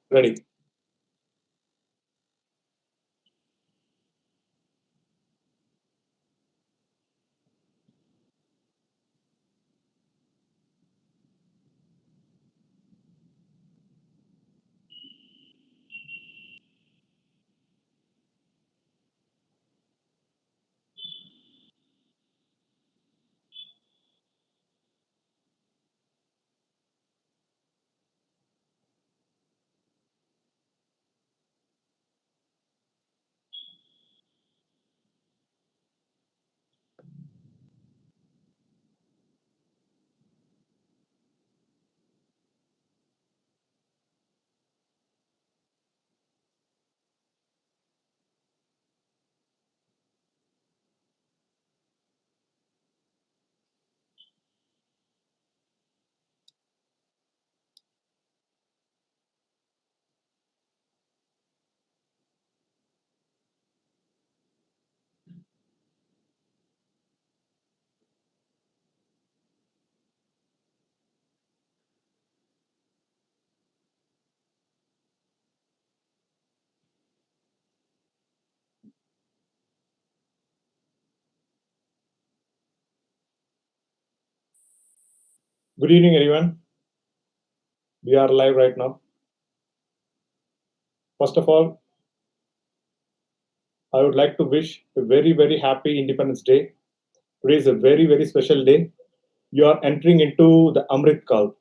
Ready. Good evening, everyone. We are live right now. First of all, I would like to wish a very, very happy Independence Day. Today is a very, very special day. You are entering into the Amrit Kal.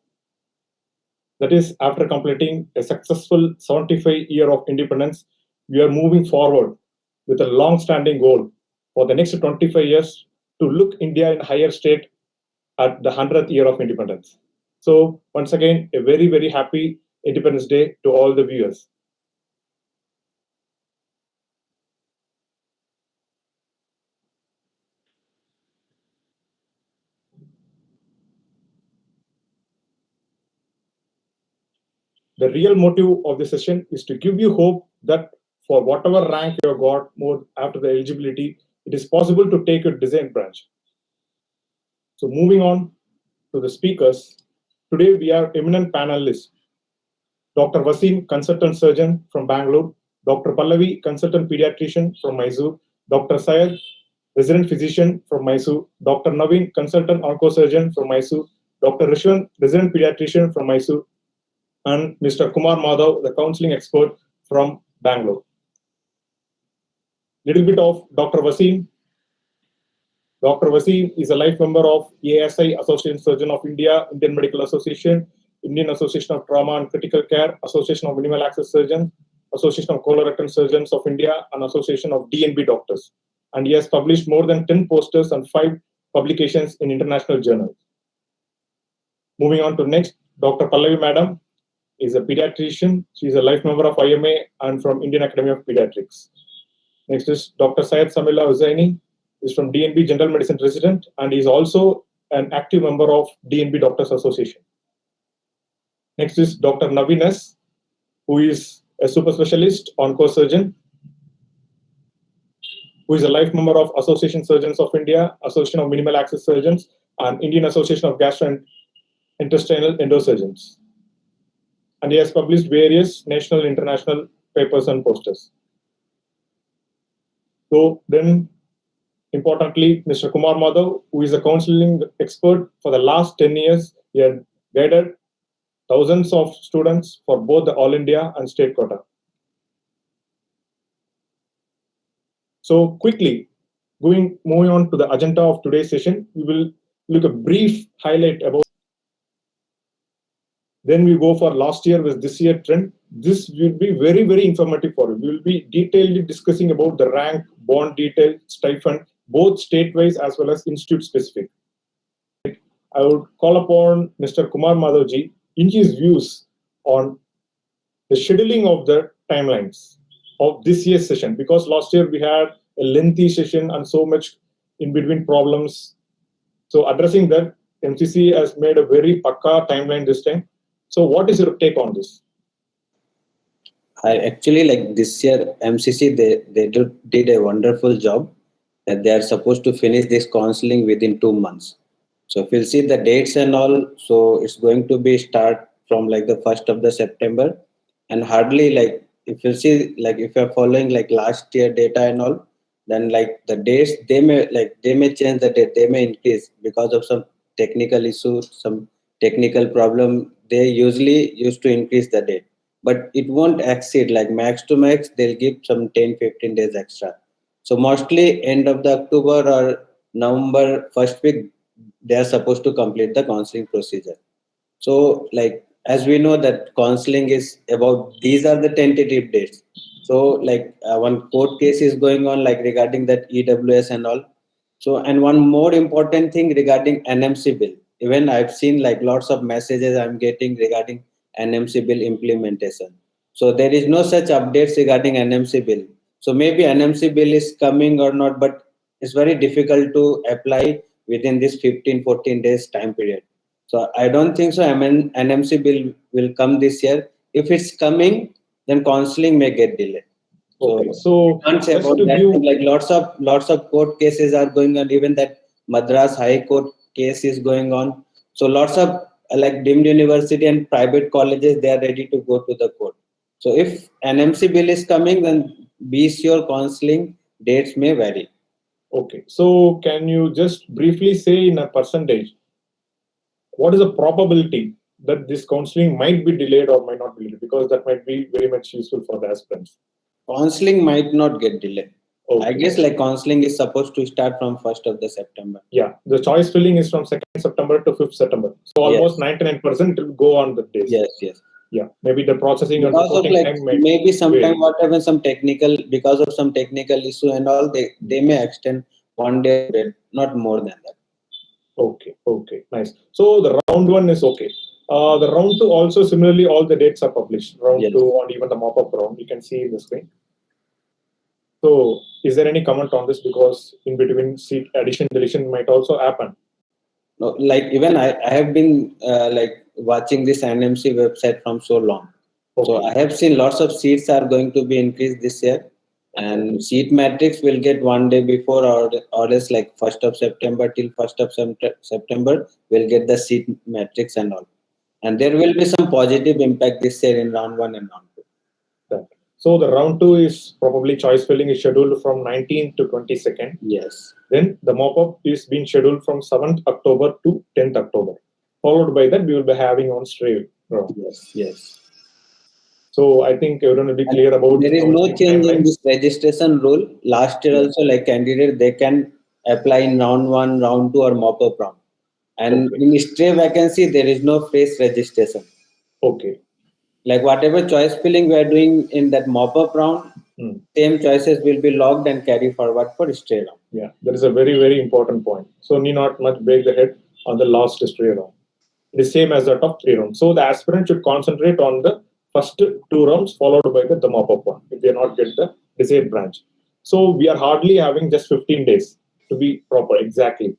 That is, after completing a successful 75 year of independence, we are moving forward with a long-standing goal for the next 25 years to look India in higher state at the 100th year of independence. So once again, a very, very happy Independence Day to all the viewers. The real motive of the session is to give you hope that for whatever rank you have got more after the eligibility, it is possible to take a design branch. So moving on to the speakers, today we have eminent panelists. Dr. Wasim, consultant surgeon from Bangalore, Dr. Pallavi, consultant pediatrician from Mysore, Dr. Syed, resident physician from Mysore, Dr. Naveen, consultant oncosurgeon from Mysore, Dr. Rishwan, resident pediatrician from Mysore, and Mr. Kumar Madhav, the counseling expert from Bangalore. Little bit of Dr. Wasim. Dr. Wasim is a life member of ASI, Association Surgeon of India, Indian Medical Association, Indian Association of Trauma and Critical Care, Association of Minimal Access Surgeons, Association of Colorectal Surgeons of India, and Association of DNB Doctors. And he has published more than 10 posters and 5 publications in international journals. Moving on to next, Dr. Pallavi Madam is a pediatrician. She is a life member of IMA and from Indian Academy of Paediatrics. Next is Dr. Syed Samila Hussaini, is from DNB General Medicine Resident, and is also an active member of DNB Doctors Association. Next is Dr. Naveen S, who is a super specialist oncosurgeon, who is a life member of Association Surgeons of India, Association of Minimal Access Surgeons, and Indian Association of Gastrointestinal Endosurgeons. And he has published various national and international papers and posters. So then, importantly, Mr. Kumar Madhav, who is a counseling expert for the last 10 years, he had guided thousands of students for both the All India and state quota. So quickly, moving on to the agenda of today's session, we will look a brief highlight about. Then we go for last year with this year trend. This will be very, very informative for you. We will be detailedly discussing about the rank, bond detail, stipend, both state-wise as well as institute-specific. I would call upon Mr. Kumar Madhavji in his views on the scheduling of the timelines of this year's session, because last year we had a lengthy session and so much in between problems. So addressing that, MCC has made a very pakka timeline this time. So what is your take on this? I actually like this year MCC, they did a wonderful job that they are supposed to finish this counseling within 2 months. So if you'll see the dates and all, so it's going to be start from like the 1st of the September and hardly like if you see like if you're following like last year data and all, then like the dates they may change the date, they may increase because of some technical issue, some technical problem. They usually used to increase the date, but it won't exceed like max to max. They'll give some 10-15 days extra. So mostly end of the October or November first week, they are supposed to complete the counseling procedure. So, like as we know that counseling is about these are the tentative dates. So, like one court case is going on, like regarding that EWS and all. So, and one more important thing regarding NMC bill. Even I've seen like lots of messages I'm getting regarding NMC bill implementation. So there is no such updates regarding NMC bill. So maybe NMC bill is coming or not, but it's very difficult to apply within this 15-14 days time period. So I don't think so. NMC bill will come this year. If it's coming, then counseling may get delayed. Okay, so can't say just about to that. give, Like lots of court cases are going on. Even that Madras High Court case is going on. So lots of like deemed university and private colleges, they are ready to go to the court. So if NMC bill is coming, then be sure counseling dates may vary. okay, so can you just briefly say in a percentage, what is the probability that this counseling might be delayed or might not be delayed? Because that might be very much useful for the aspirants. Counseling might not get delayed. Okay. I guess like counseling is supposed to start from 1st of the September. Yeah, the choice filling is from 2nd September to 5th September. So almost 99% will go on the days. Yes. Yeah, maybe the processing and Because of reporting like time might maybe sometime vary. whatever some technical, because of some technical issue and all, they may extend 1 day, not more than that. Okay, nice. So the round 1 is okay. The round 2 also similarly all the dates are published. Round 2 and even the mop-up round you can see in the screen. So is there any comment on this? Because in between seat addition deletion might also happen. No, like even I have been like watching this NMC website from so long. Okay. So I have seen lots of seats are going to be increased this year, and seat matrix will get 1 day before or else like 1st of September till 1st of September we'll get the seat matrix and all. And there will be some positive impact this year in round 1 and round 2. Right. So the round 2 is probably choice filling is scheduled from 19th to 22nd. Yes. Then the mop-up is being scheduled from 7th October to 10th October. Followed by that, we will be having on stray round. Yes. So I think everyone will be clear about. There is no change in this registration rule. Last year also, like candidate, they can apply in round 1, round 2, or mop-up round. And in stray vacancy, there is no fresh registration. Okay. Like whatever choice filling we are doing in that mop-up round, same choices will be logged and carry forward for stray round. Yeah, that is a very, very important point. So need not much break the head on the last stray round. It is same as the top 3 rounds. So the aspirant should concentrate on the first 2 rounds followed by the mop-up one if they not get the desired branch. So we are hardly having just 15 days to be proper exactly.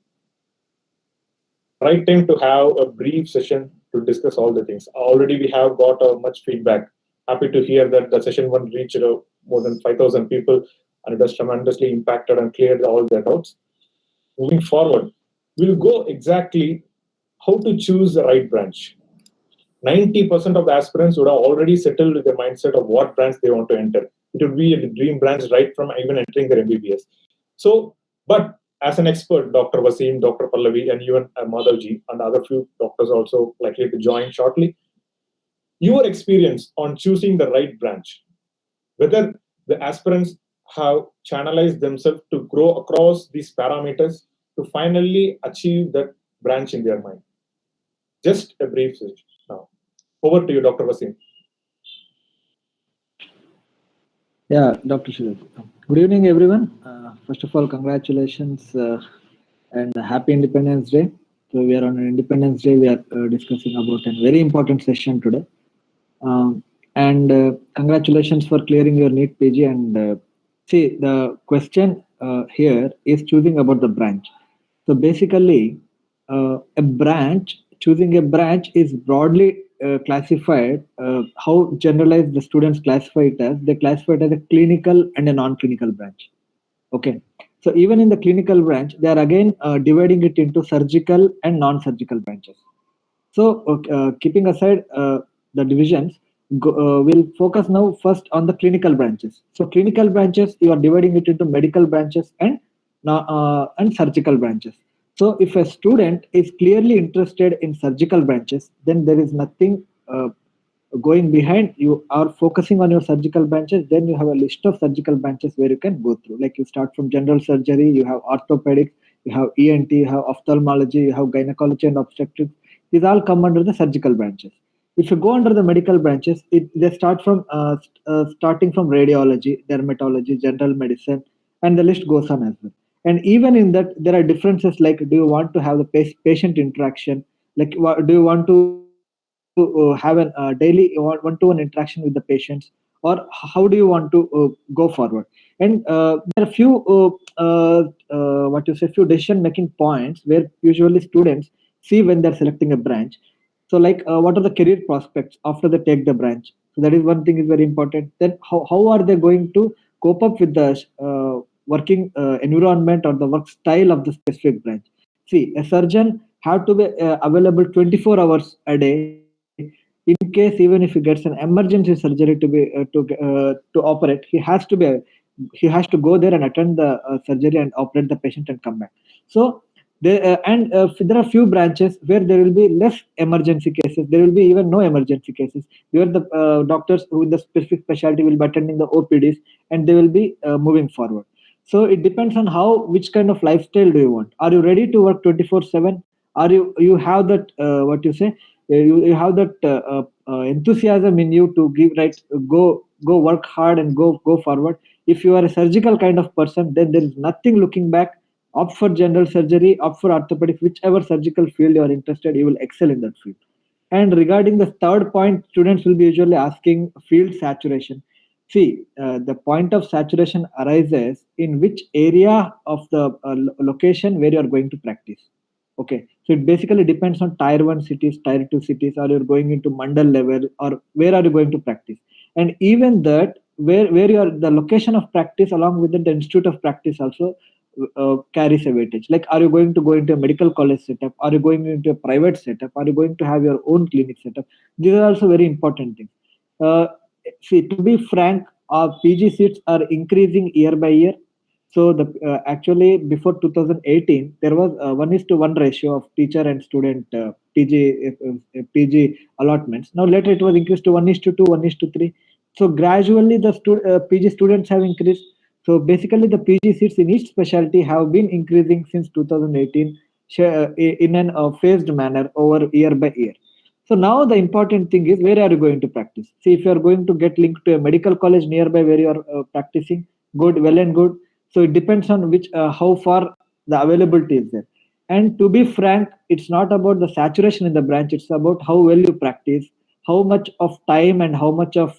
Right time to have a brief session to discuss all the things. Already we have got much feedback. Happy to hear that the session 1 reached more than 5,000 people and it has tremendously impacted and cleared all their doubts. Moving forward, we'll go exactly how to choose the right branch. 90% of the aspirants would have already settled with the mindset of what branch they want to enter. It would be a dream branch right from even entering their MBBS. So, but as an expert, Dr. Wasim, Dr. Pallavi, and even Madhavji and other few doctors also likely to join shortly, your experience on choosing the right branch, whether the aspirants have channelized themselves to grow across these parameters to finally achieve that branch in their mind. Just a brief switch now. Over to you, Dr. Wasim. Yeah, Dr. Shiv. Good evening, everyone. First of all, congratulations and happy Independence Day. So we are on an Independence Day. We are discussing about a very important session today. Congratulations for clearing your NEET PG. And see, the question here is choosing about the branch. So basically, choosing a branch is broadly classified. How generalized the students classify it as? They classify it as a clinical and a non-clinical branch. Okay. So even in the clinical branch, they are again dividing it into surgical and non-surgical branches. So keeping aside the divisions, we'll focus now first on the clinical branches. So clinical branches, you are dividing it into medical branches and surgical branches. So if a student is clearly interested in surgical branches, then there is nothing going behind. You are focusing on your surgical branches, then you have a list of surgical branches where you can go through. Like you start from general surgery, you have orthopedics, you have ENT, you have ophthalmology, you have gynecology and obstetrics. These all come under the surgical branches. If you go under the medical branches, they start from starting from radiology, dermatology, general medicine, and the list goes on as well. And even in that, there are differences. Like, do you want to have the patient interaction? Like, do you want to have a daily one-to-one interaction with the patients, or how do you want to go forward? And there are few few decision making points where usually students see when they're selecting a branch. So like what are the career prospects after they take the branch? So that is one thing is very important. Then how are they going to cope up with the working environment or the work style of the specific branch? See, a surgeon have to be available 24 hours a day. In case even if he gets an emergency surgery to operate, he has to go there and attend the surgery and operate the patient and come back. So there are few branches where there will be less emergency cases. There will be even no emergency cases, where the doctors with the specific specialty will be attending the OPDs and they will be moving forward. So it depends on which kind of lifestyle do you want. Are you ready to work 24/7? Are you have that you have that enthusiasm in you to go work hard and go forward? If you are a surgical kind of person, then there is nothing looking back. Opt for general surgery, opt for orthopedics, whichever surgical field you are interested, you will excel in that field. And regarding the third point, students will be usually asking field saturation. See, the point of saturation arises in which area of the location where you are going to practice. Okay, so it basically depends on tier 1 cities, tier 2 cities, or you're going into mandal level, or where are you going to practice. And even that, where you are, the location of practice along with the institute of practice also carries a weightage. Like, are you going to go into a medical college setup? Are you going into a private setup? Are you going to have your own clinic setup? These are also very important things. See, to be frank, our PG seats are increasing year by year. So actually before 2018, there was 1:1 ratio of teacher and student PG allotments. Now later it was increased to 1:2, 1:3. So gradually the PG students have increased. So basically the PG seats in each specialty have been increasing since 2018 in a phased manner over year by year. So now the important thing is, where are you going to practice? See, if you are going to get linked to a medical college nearby where you are practicing, good, well and good. So it depends on how far the availability is there. And to be frank, it's not about the saturation in the branch. It's about how well you practice, how much of time and how much of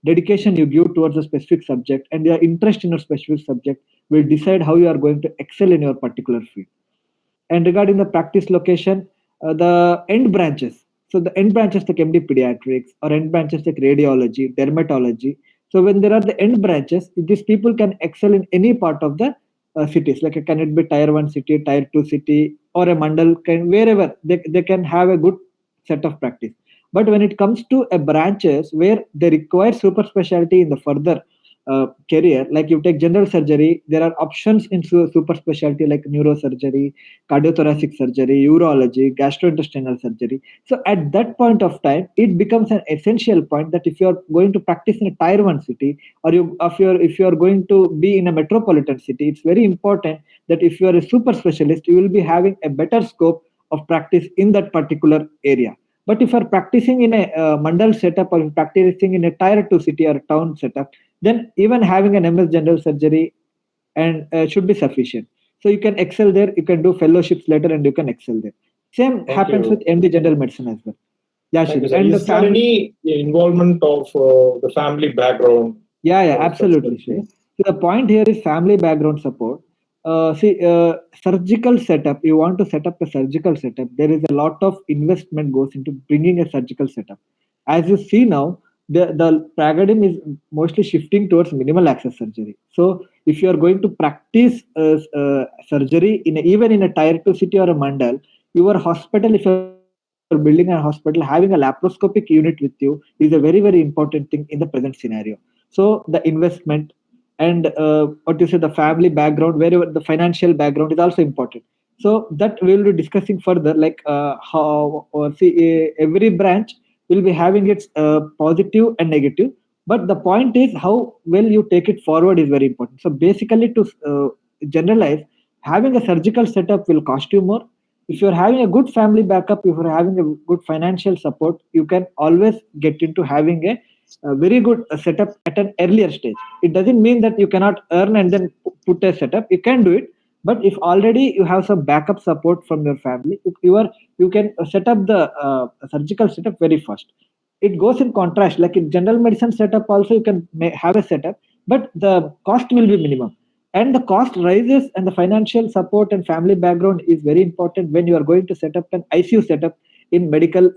dedication you give towards a specific subject, and your interest in a specific subject will decide how you are going to excel in your particular field. And regarding the practice location, the end branches. So the end branches like MD Pediatrics or end branches like radiology, dermatology. So when there are the end branches, these people can excel in any part of the cities. Like, can it be tier 1 city, tier 2 city, or a mandal, wherever they can have a good set of practice. But when it comes to a branches where they require super specialty in the further career, like you take general surgery, there are options in super specialty like neurosurgery, cardiothoracic surgery, urology, gastrointestinal surgery. So at that point of time, it becomes an essential point that if you are going to practice in a tier 1 city, or if you are going to be in a metropolitan city, it's very important that if you are a super specialist, you will be having a better scope of practice in that particular area. But if you are practicing in a mandal setup, or practicing in a tier 2 city or town setup, then even having an MS general surgery and should be sufficient. So you can excel there. You can do fellowships later, and you can excel there. Same happens with MD general medicine as well. Yeah, and is there any involvement of the family background? Yeah, absolutely. So the point here is family background support. Surgical setup, you want to set up a surgical setup, there is a lot of investment goes into bringing a surgical setup. As you see now, the paradigm is mostly shifting towards minimal access surgery. So if you are going to practice surgery even in a tier 2 city or a mandal, your hospital, if you are building a hospital, having a laparoscopic unit with you is a very, very important thing in the present scenario. So the investment and what you say, the family background, wherever the financial background is also important. So that we will be discussing further, like how or see every branch will be having its positive and negative. But the point is how well you take it forward is very important. So basically, to generalize, having a surgical setup will cost you more. If you're having a good family backup, if you're having a good financial support, you can always get into having a very good setup at an earlier stage. It doesn't mean that you cannot earn and then put a setup. You can do it, but if already you have some backup support from your family, you can set up the surgical setup very fast. It goes in contrast, like in general medicine setup also you can have a setup, but the cost will be minimum, and the cost rises, and the financial support and family background is very important when you are going to set up an ICU setup in medical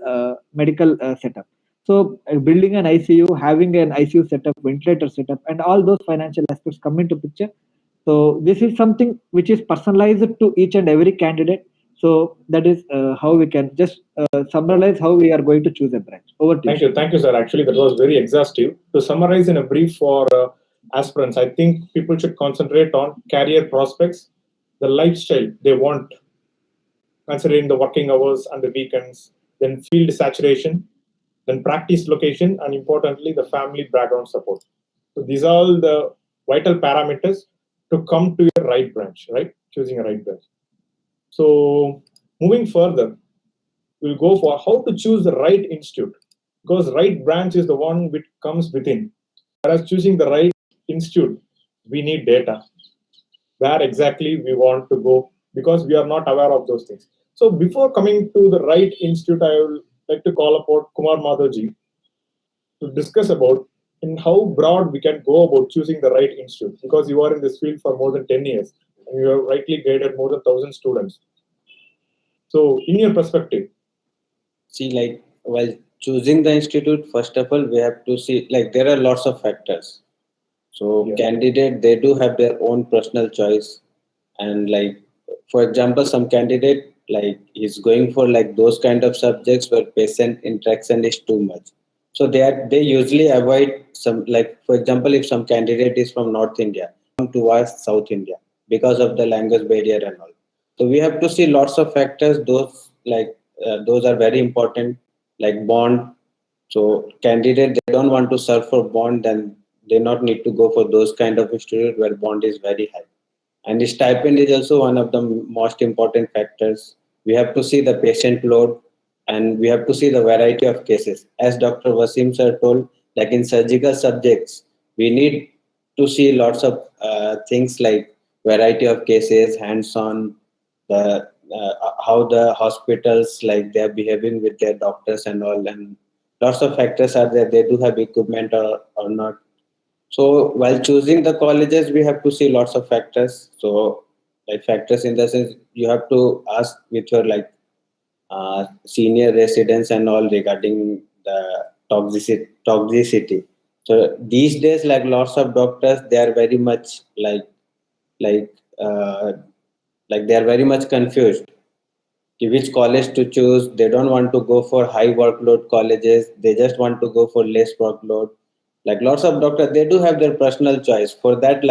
setup. So building an ICU, having an ICU setup, ventilator setup, and all those financial aspects come into picture. So this is something which is personalized to each and every candidate. So that is how we can just summarize how we are going to choose a branch. Over to you. Thank you, sir. Actually, that was very exhaustive. To summarize in a brief for aspirants, I think people should concentrate on career prospects, the lifestyle they want, considering the working hours and the weekends, then field saturation, then practice location, and importantly, the family background support. So these are all the vital parameters to come to your right branch, right? Choosing a right branch. So moving further, we'll go for how to choose the right institute, because right branch is the one which comes within. Whereas choosing the right institute, we need data. Where exactly we want to go, because we are not aware of those things. So before coming to the right institute, I would like to call upon Kumar Madhavji to discuss about in how broad we can go about choosing the right institute, because you are in this field for more than 10 years and you have rightly guided more than 1,000 students. So in your perspective, See, like while choosing the institute, first of all, we have to see like there are lots of factors. So Yeah. candidate, they do have their own personal choice, and like for example, some candidate like is going for like those kind of subjects where patient interaction is too much. So they usually avoid some, like for example, if some candidate is from North India, come towards South India because of the language barrier and all. So we have to see lots of factors. Those are very important, like bond. So candidate, they don't want to serve for bond, then they not need to go for those kind of institute where bond is very high. And the stipend is also one of the most important factors. We have to see the patient load, and we have to see the variety of cases. As Dr. Wasim sir told, like in surgical subjects, we need to see lots of things like variety of cases, hands-on, the how the hospitals like they're behaving with their doctors and all, and lots of factors are there. They do have equipment or not. So while choosing the colleges, we have to see lots of factors. So like factors in the sense you have to ask with your like senior residents and all regarding the toxicity. So these days, like lots of doctors, they are very much like uh, they are very much confused which college to choose. They don't want to go for high workload colleges. They just want to go for less workload. Like lots of doctors, they do have their personal choice. For that,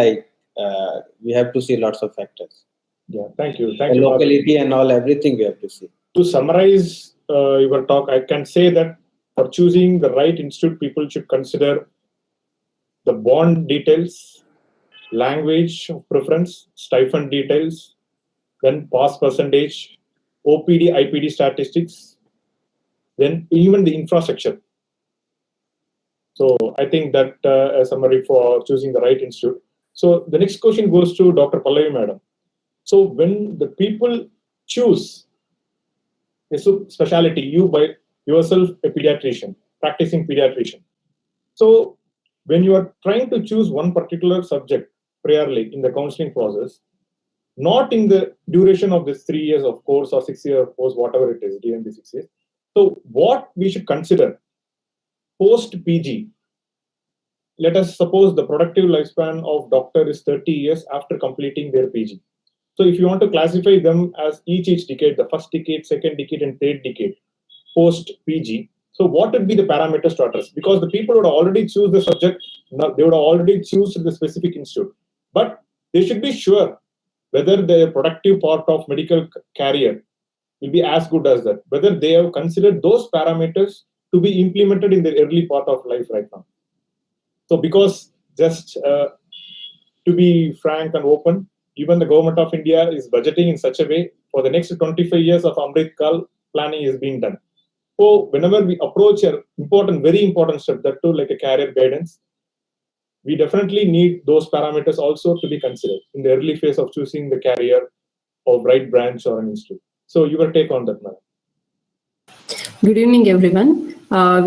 we have to see lots of factors. yeah, thank you. The locality and all, everything we have to see. To summarize your talk, I can say that for choosing the right institute, people should consider the bond details, language of preference, stipend details, then pass percentage, OPD, IPD statistics, then even the infrastructure. So I think that a summary for choosing the right institute. So the next question goes to Dr. Pallavi Madam. So when the people choose a specialty, you by yourself a pediatrician, practicing pediatrician. So when you are trying to choose one particular subject priorly in the counseling process, not in the duration of this 3 years of course or 6 year course, whatever it is, DNB 6 years. So what we should consider post PG. Let us suppose the productive lifespan of doctor is 30 years after completing their PG. So if you want to classify them as each decade, the first decade, second decade, and third decade, post PG. So what would be the parameters to address? Because the people would already choose the subject, they would already choose the specific institute, but they should be sure whether their productive part of medical career will be as good as that, whether they have considered those parameters to be implemented in the early part of life right now. So because just to be frank and open, even the government of India is budgeting in such a way for the next 25 years of Amrit Kal planning is being done. So whenever we approach an important, very important step, that too like a career guidance, we definitely need those parameters also to be considered in the early phase of choosing the career or right branch or an institute. So your take on that, madam. Good evening, everyone.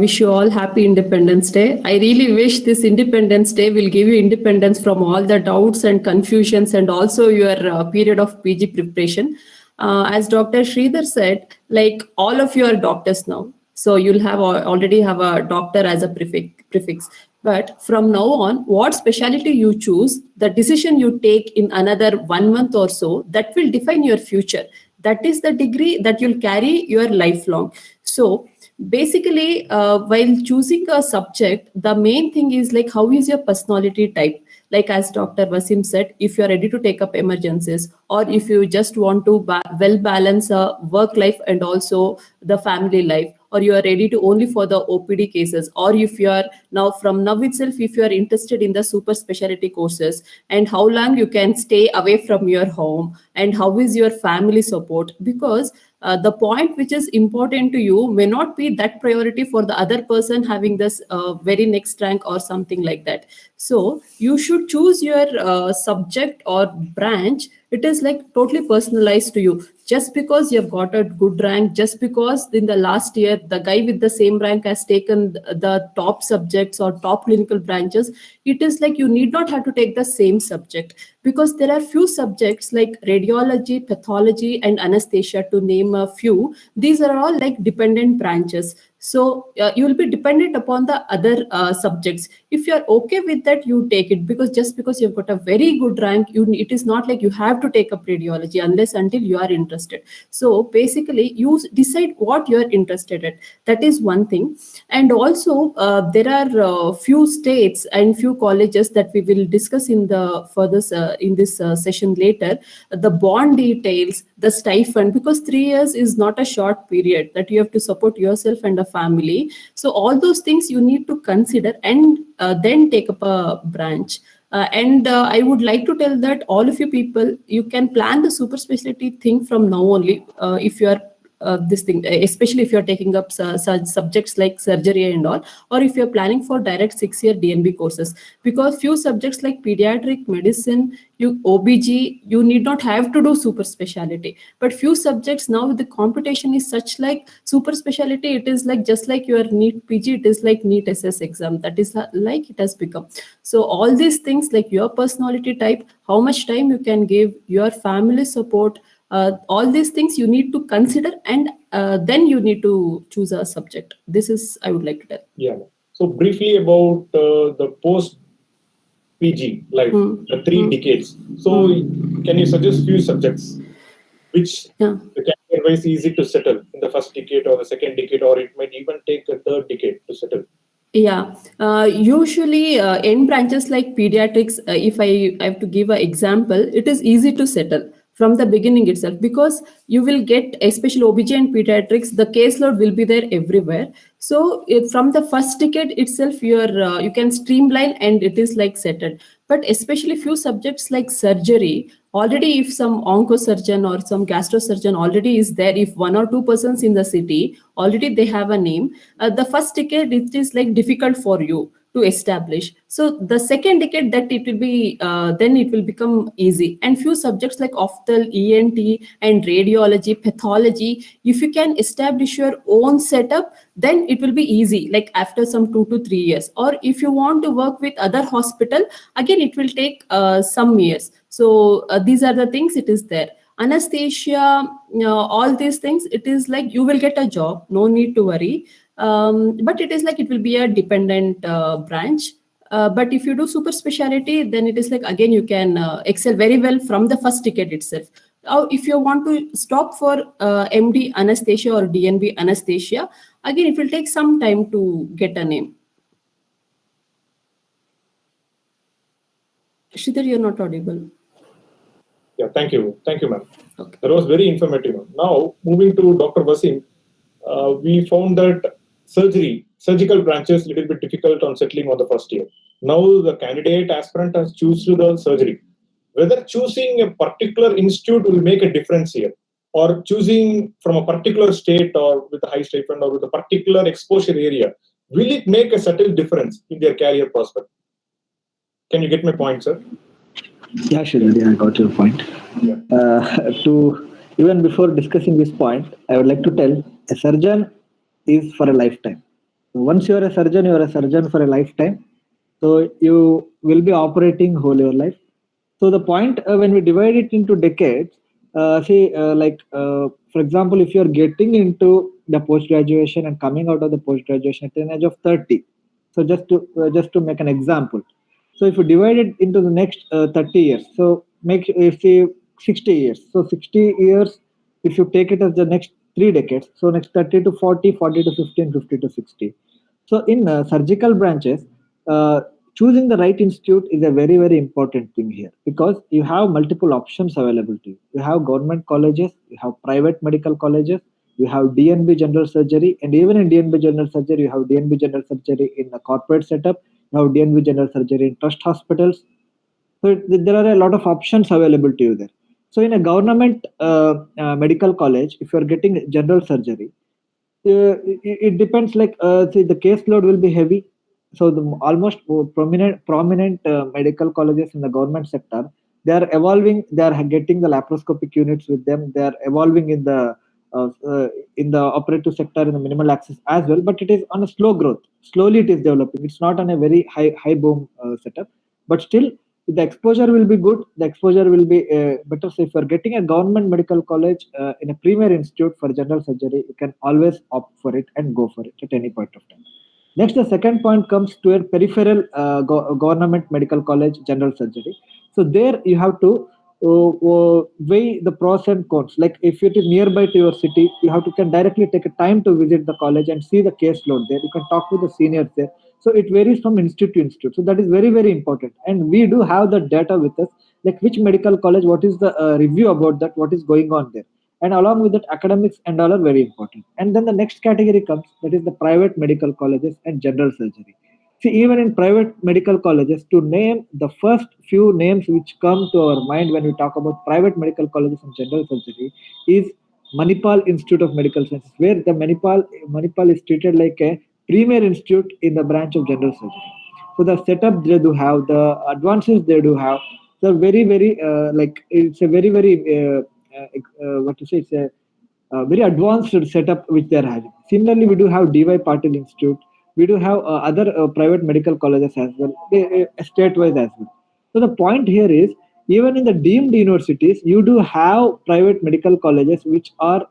Wish you all happy Independence Day. I really wish this Independence Day will give you independence from all the doubts and confusions and also your period of PG preparation. As Dr. Sridhar said, like all of you are doctors now. So you'll have already have a doctor as a prefix. But from now on, what specialty you choose, the decision you take in another 1 month or so, that will define your future. That is the degree that you'll carry your lifelong. So basically, while choosing a subject, the main thing is like, how is your personality type? Like as Dr. Wasim said, if you're ready to take up emergencies, or if you just want to well balance work life and also the family life, or you are ready to only for the OPD cases, or if you are now itself, if you are interested in the super specialty courses, and how long you can stay away from your home, and how is your family support, because the point which is important to you may not be that priority for the other person having this very next rank or something like that. So you should choose your subject or branch. It is like totally personalized to you. Just because you have got a good rank, just because in the last year the guy with the same rank has taken the top subjects or top clinical branches, it is like you need not have to take the same subject, because there are few subjects like radiology, pathology and anesthesia, to name a few. These are all like dependent branches. So you will be dependent upon the other subjects. If you are okay with that, you take it, because just because you've got a very good rank, it is not like you have to take up radiology unless until you are interested. So basically, you decide what you are interested in. That is one thing. And also there are few states and few colleges that we will discuss in the further in this session later. The bond details, the stipend, because 3 years is not a short period that you have to support yourself and a family. So all those things you need to consider and then take up a branch. And I would like to tell that all of you people, you can plan the super specialty thing from now only. If you are this thing, especially if you're taking up such subjects like surgery and all, or if you're planning for direct 6-year DNB courses, because few subjects like pediatric medicine, OBG, you need not have to do super specialty. But few subjects now, the competition is such like super specialty, it is like just like your NEET PG, it is like NEET SS exam. That is like it has become. So all these things like your personality type, how much time you can give, your family support, all these things you need to consider, and then you need to choose a subject. This is I would like to tell. Yeah. So briefly about the post PG life, the 3 decades. So can you suggest few subjects which the career wise easy to settle in the first decade or the second decade, or it might even take a third decade to settle? Yeah, usually in branches like pediatrics, if I have to give an example, it is easy to settle from the beginning itself, because you will get, especially OBG and pediatrics, the caseload will be there everywhere. So from the first decade itself, you can streamline and it is like settled. But especially few subjects like surgery, already if some oncosurgeon or some gastrosurgeon already is there, if 1 or 2 persons in the city, already they have a name, the first decade it is like difficult for you to establish. So the second decade that it will be, then it will become easy. And few subjects like ophthalm, ENT and radiology, pathology, if you can establish your own setup, then it will be easy, like after some 2 to 3 years. Or if you want to work with other hospital, again, it will take some years. So these are the things it is there. Anesthesia, all these things, it is like you will get a job, no need to worry. But it is like it will be a dependent branch. But if you do super specialty, then it is like again you can excel very well from the first decade itself. If you want to stop for MD anesthesia or DNB anesthesia, again, it will take some time to get a name. Shridhar, you're not audible. Yeah, thank you, ma'am. Okay. That was very informative. Now, moving to Dr. Wasim, we found that surgical branches little bit difficult on settling on the first year. Now the candidate aspirant has chosen the surgery. Whether choosing a particular institute will make a difference here, or choosing from a particular state or with a high stipend or with a particular exposure area, will it make a subtle difference in their career prospect? Can you get my point, sir? Yeah, Shridhar, I got your point. Yeah. Even before discussing this point, I would like to tell a surgeon is for a lifetime. Once you are a surgeon for a lifetime. So you will be operating whole your life. So the point when we divide it into decades, for example, if you are getting into the post graduation and coming out of the post graduation at an age of 30, so just to make an example, so if you divide it into the next 30 years, so if you 60 years, so 60 years, if you take it as the next 3 decades, so next 30 to 40, 40 to 50, and 50 to 60. So in surgical branches, choosing the right institute is a very, very important thing here, because you have multiple options available to you. You have government colleges, you have private medical colleges, you have DNB general surgery, and even in DNB general surgery, you have DNB general surgery in a corporate setup, you have DNB general surgery in trust hospitals. So there are a lot of options available to you there. So in a government medical college, if you are getting general surgery, it depends, like the caseload will be heavy. So the almost prominent medical colleges in the government sector, they are evolving. They are getting the laparoscopic units with them. They are evolving in the operative sector, in the minimal access as well. But it is on a slow growth. Slowly it is developing. It's not on a very high boom setup. But still, the exposure will be good. The exposure will be better. So if you are getting a government medical college in a premier institute for general surgery, you can always opt for it and go for it at any point of time. Next, the second point comes to a peripheral government medical college general surgery. So there you have to weigh the pros and cons. Like if it is nearby to your city, you can directly take a time to visit the college and see the caseload there. You can talk with the seniors there. So it varies from institute to institute. So that is very, very important. And we do have the data with us, like which medical college, what is the review about that, what is going on there. And along with that, academics and all are very important. And then the next category comes, that is the private medical colleges and general surgery. See, even in private medical colleges, to name the first few names which come to our mind when we talk about private medical colleges and general surgery is Manipal Institute of Medical Sciences, where the Manipal is treated like a premier institute in the branch of general surgery. So the setup they do have, the advances they do have, the very, very it's a very, very it's a very advanced setup which they are having. Similarly, we do have DY Patil Institute. We do have other private medical colleges as well, state-wise as well. So the point here is, even in the deemed universities, you do have private medical colleges which are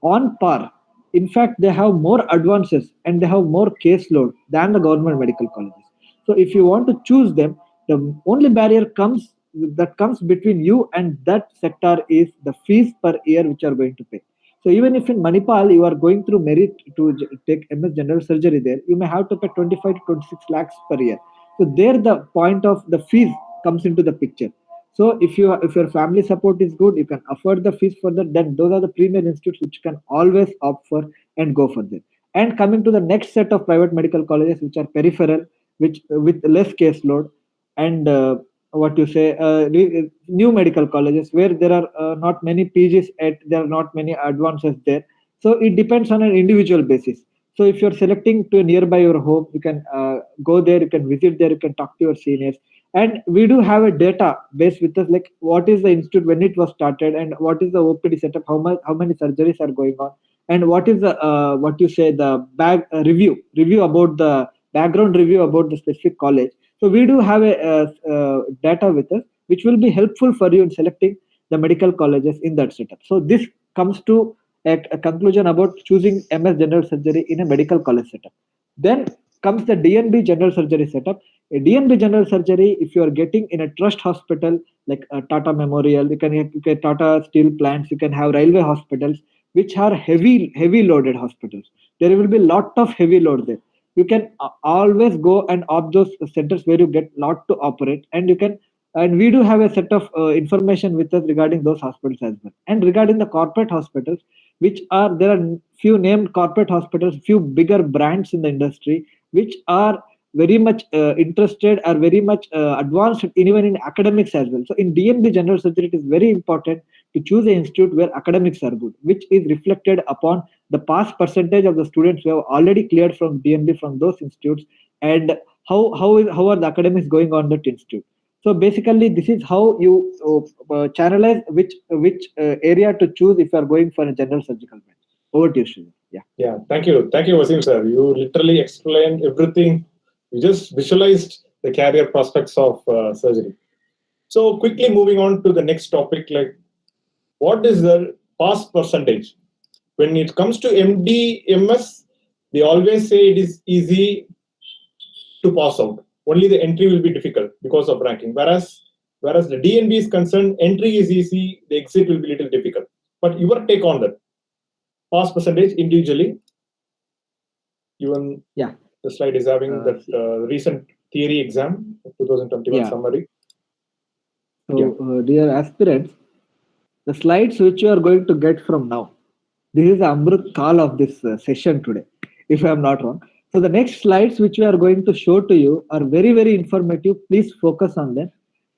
on par. In fact, they have more advances and they have more caseload than the government medical colleges. So if you want to choose them, the only barrier comes between you and that sector is the fees per year which you are going to pay. So even if in Manipal you are going through merit to take MS general surgery there, you may have to pay 25 to 26 lakhs per year. So there the point of the fees comes into the picture. So if your family support is good, you can afford the fees for that, then those are the premier institutes which you can always opt for and go for them. And coming to the next set of private medical colleges which are peripheral, which with less caseload, and new medical colleges where there are not many PGs there are not many advances there. So it depends on an individual basis. So if you're selecting to nearby your home, you can go there, you can visit there, you can talk to your seniors. And we do have a data base with us, like what is the institute when it was started, and what is the OPD setup, how many surgeries are going on, and what is the the review about the background review about the specific college. So we do have a data with us, which will be helpful for you in selecting the medical colleges in that setup. So this comes to a conclusion about choosing MS general surgery in a medical college setup. Then comes the DNB general surgery setup. A DNB general surgery, if you are getting in a trust hospital like Tata Memorial, you can Tata Steel plants, you can have railway hospitals, which are heavy loaded hospitals. There will be lot of heavy load there. You can always go and opt those centers where you get lot to operate, and you can, and we do have a set of information with us regarding those hospitals as well. And regarding the corporate hospitals, which are, there are few named corporate hospitals, few bigger brands in the industry, which are very much interested, are very much advanced even in academics as well. So in DNB general surgery, it is very important to choose an institute where academics are good, which is reflected upon the pass percentage of the students who have already cleared from DNB from those institutes, and how are the academics going on that institute. So basically, this is how you channelize which area to choose if you are going for a general surgical branch. Over to you, Srini. Yeah. Thank you, Wasim sir. You literally explained everything. You just visualized the career prospects of surgery. So quickly moving on to the next topic, like what is the pass percentage? When it comes to MD, MS, they always say it is easy to pass out. Only the entry will be difficult because of ranking. Whereas the DNB is concerned, entry is easy, the exit will be little difficult. But your take on that pass percentage individually? Even the slide is having that recent theory exam of 2021 summary. So, dear aspirants, the slides which you are going to get from now, this is the Amrut Kal of this session today, if I am not wrong. So the next slides which we are going to show to you are very, very informative. Please focus on them.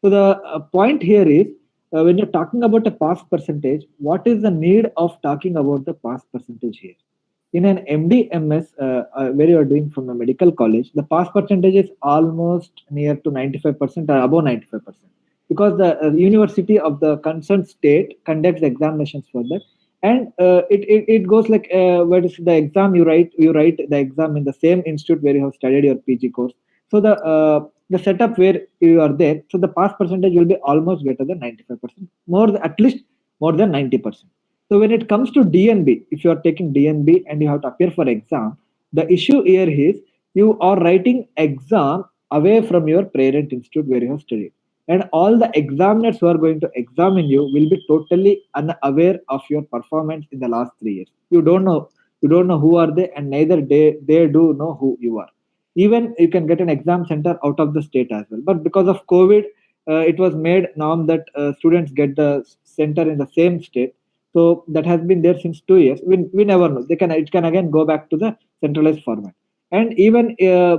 So the point here is, when you're talking about a pass percentage, what is the need of talking about the pass percentage here? In an MD, MS, where you are doing from a medical college, the pass percentage is almost near to 95% or above 95%. Because the university of the concerned state conducts examinations for that, and it goes like what is the exam you write the exam in the same institute where you have studied your PG course. So the setup where you are there, so the pass percentage will be almost greater than 95%, at least more than 90%. So when it comes to DNB, if you are taking DNB and you have to appear for exam, the issue here is you are writing exam away from your parent institute where you have studied. And all the examiners who are going to examine you will be totally unaware of your performance in the last 3 years. You don't know who are they, and neither they do know who you are. Even you can get an exam center out of the state as well. But because of COVID, it was made norm that students get the center in the same state. So that has been there since 2 years. We never know. It can again go back to the centralized format. And even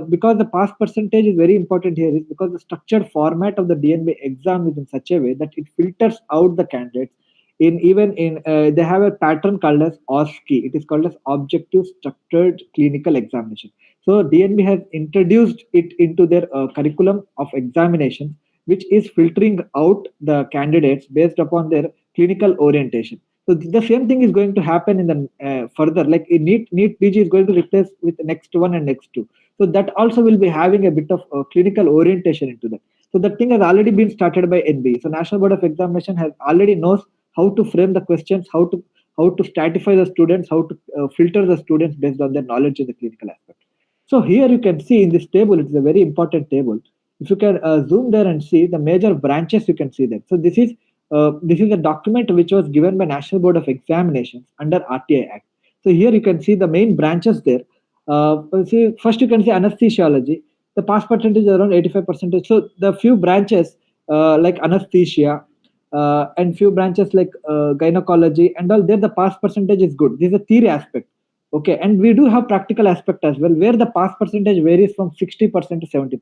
because the pass percentage is very important here, is because the structured format of the DNB exam is in such a way that it filters out the candidates. They have a pattern called as OSCE. It is called as Objective Structured Clinical Examination. So DNB has introduced it into their curriculum of examination, which is filtering out the candidates based upon their clinical orientation. So the same thing is going to happen in the further, like in NEET PG is going to replace with next one and next two. So that also will be having a bit of clinical orientation into that. So that thing has already been started by NBE. So National Board of Examination has already knows how to frame the questions, how to stratify the students, how to filter the students based on their knowledge in the clinical aspect. So here you can see in this table, it's a very important table. If you can zoom there and see the major branches, you can see that. So this is a document which was given by National Board of Examinations under RTI Act. So here you can see the main branches there. First you can see anesthesiology. The pass percentage is around 85%. So the few branches like anesthesia and few branches like gynecology and all, there the pass percentage is good. This is a theory aspect. Okay, and we do have practical aspect as well, where the pass percentage varies from 60% to 70%.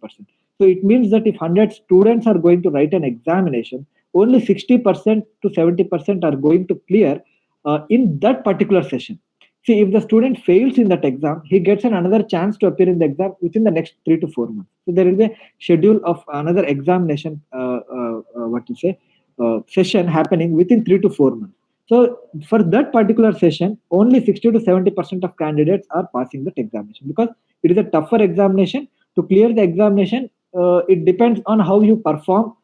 So it means that if 100 students are going to write an examination, only 60% to 70% are going to clear in that particular session. See, if the student fails in that exam, he gets another chance to appear in the exam within the next 3 to 4 months. So there will be a schedule of another examination, session happening within 3 to 4 months. So for that particular session, only 60 to 70% of candidates are passing that examination, because it is a tougher examination. To clear the examination, it depends on how you perform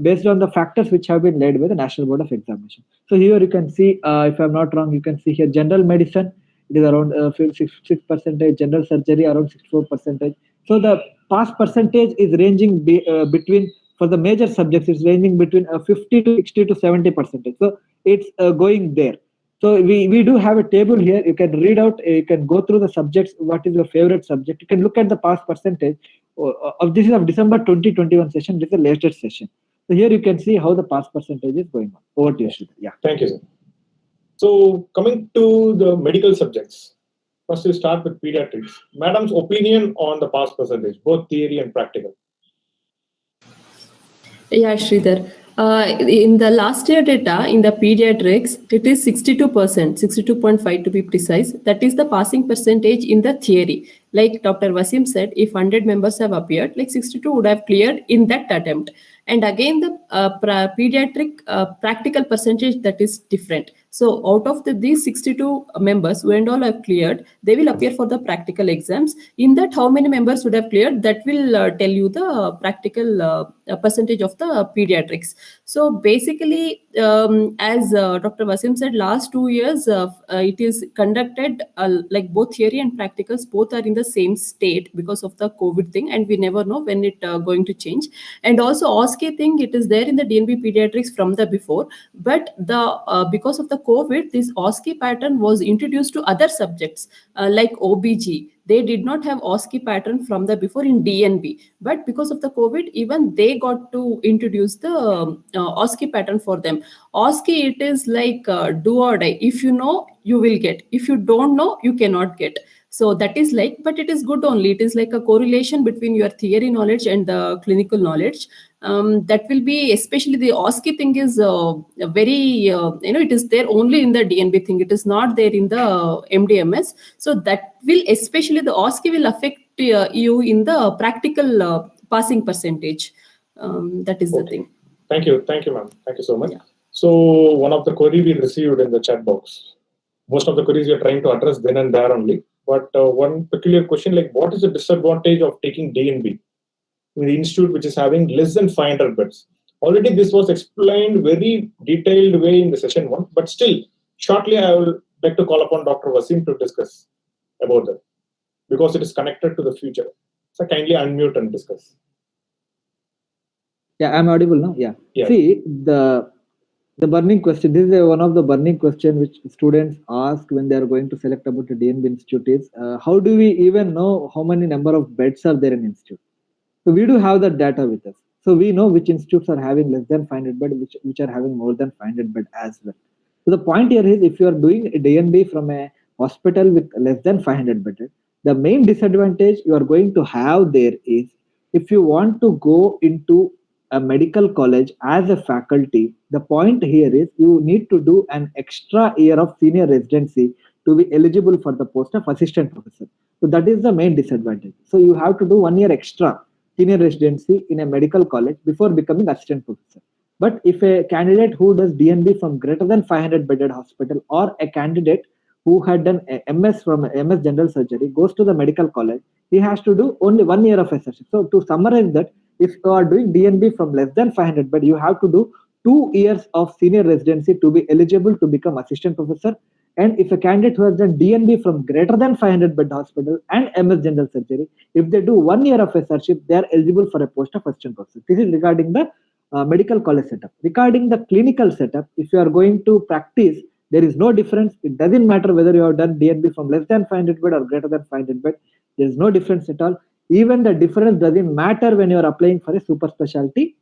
based on the factors which have been laid by the National Board of Examination. So here you can see, if I'm not wrong, you can see here general medicine, it is around 6%, general surgery around 64%. So the pass percentage is ranging between for the major subjects, it's ranging between 50 to 60 to 70%. So it's going there. So we do have a table here. You can read out, you can go through the subjects. What is your favorite subject? You can look at the pass percentage of this is of December 2021 session. This is the latest session. So here you can see how the pass percentage is going on. Over to you, Sridhar. Yeah. Thank you, sir. So coming to the medical subjects, first we start with pediatrics. Madam's opinion on the pass percentage, both theory and practical. Yeah, Sridhar. In the last year data, in the pediatrics, it is 62%, 62.5 to be precise. That is the passing percentage in the theory. Like Dr. Wasim said, if 100 members have appeared, like 62 would have cleared in that attempt. And again, the pediatric practical percentage, that is different. So out of these 62 members who and all have cleared, they will appear for the practical exams. In that, how many members would have cleared, that will tell you the practical percentage of the pediatrics. So basically, as Dr. Wasim said, last 2 years, it is conducted like both theory and practicals, both are in the same state because of the COVID thing, and we never know when it going to change. And also OSCE thing, it is there in the DNB pediatrics from the before, but the because of the COVID, this OSCE pattern was introduced to other subjects like OBG. They did not have OSCE pattern from the before in DNB, but because of the COVID, even they got to introduce the OSCE pattern for them. OSCE, it is like do or die. If you know, you will get. If you don't know, you cannot get. So that is like, but it is good only. It is like a correlation between your theory knowledge and the clinical knowledge. That will be, especially the OSCE thing is very, it is there only in the DNB thing. It is not there in the MDMS. So that will, especially the OSCE will affect you in the practical passing percentage. That is the thing. Thank you, ma'am. Thank you so much. Yeah. So one of the queries we received in the chat box. Most of the queries we are trying to address then and there only. But one peculiar question, like what is the disadvantage of taking DNB in the institute which is having less than 500 beds? Already this was explained very detailed way in the session 1, but still, shortly I would like to call upon Dr. Wasim to discuss about that because it is connected to the future. So kindly unmute and discuss. Yeah, I'm audible now. Yeah. See, the burning question, this is one of the burning questions which students ask when they are going to select about the DNB Institute is, how do we even know how many number of beds are there in institute? So we do have that data with us. So we know which institutes are having less than 500 bed, which are having more than 500 bed as well. So the point here is, if you are doing a DNB from a hospital with less than 500 bed, the main disadvantage you are going to have there is, if you want to go into a medical college as a faculty, the point here is you need to do an extra year of senior residency to be eligible for the post of assistant professor. So that is the main disadvantage. So you have to do 1 year extra senior residency in a medical college before becoming assistant professor. But if a candidate who does DNB from greater than 500 bedded hospital, or a candidate who had done a MS from MS general surgery goes to the medical college, he has to do only 1 year of SRC. So to summarize that, if you are doing DNB from less than 500 bed, you have to do 2 years of senior residency to be eligible to become assistant professor. And if a candidate who has done DNB from greater than 500 bed hospital and MS general surgery, if they do 1 year of SRship, they are eligible for a post of assistant professor. This is regarding the medical college setup. Regarding the clinical setup, if you are going to practice, there is no difference. It doesn't matter whether you have done DNB from less than 500 bed or greater than 500 bed. There is no difference at all. Even the difference doesn't matter when you are applying for a super specialty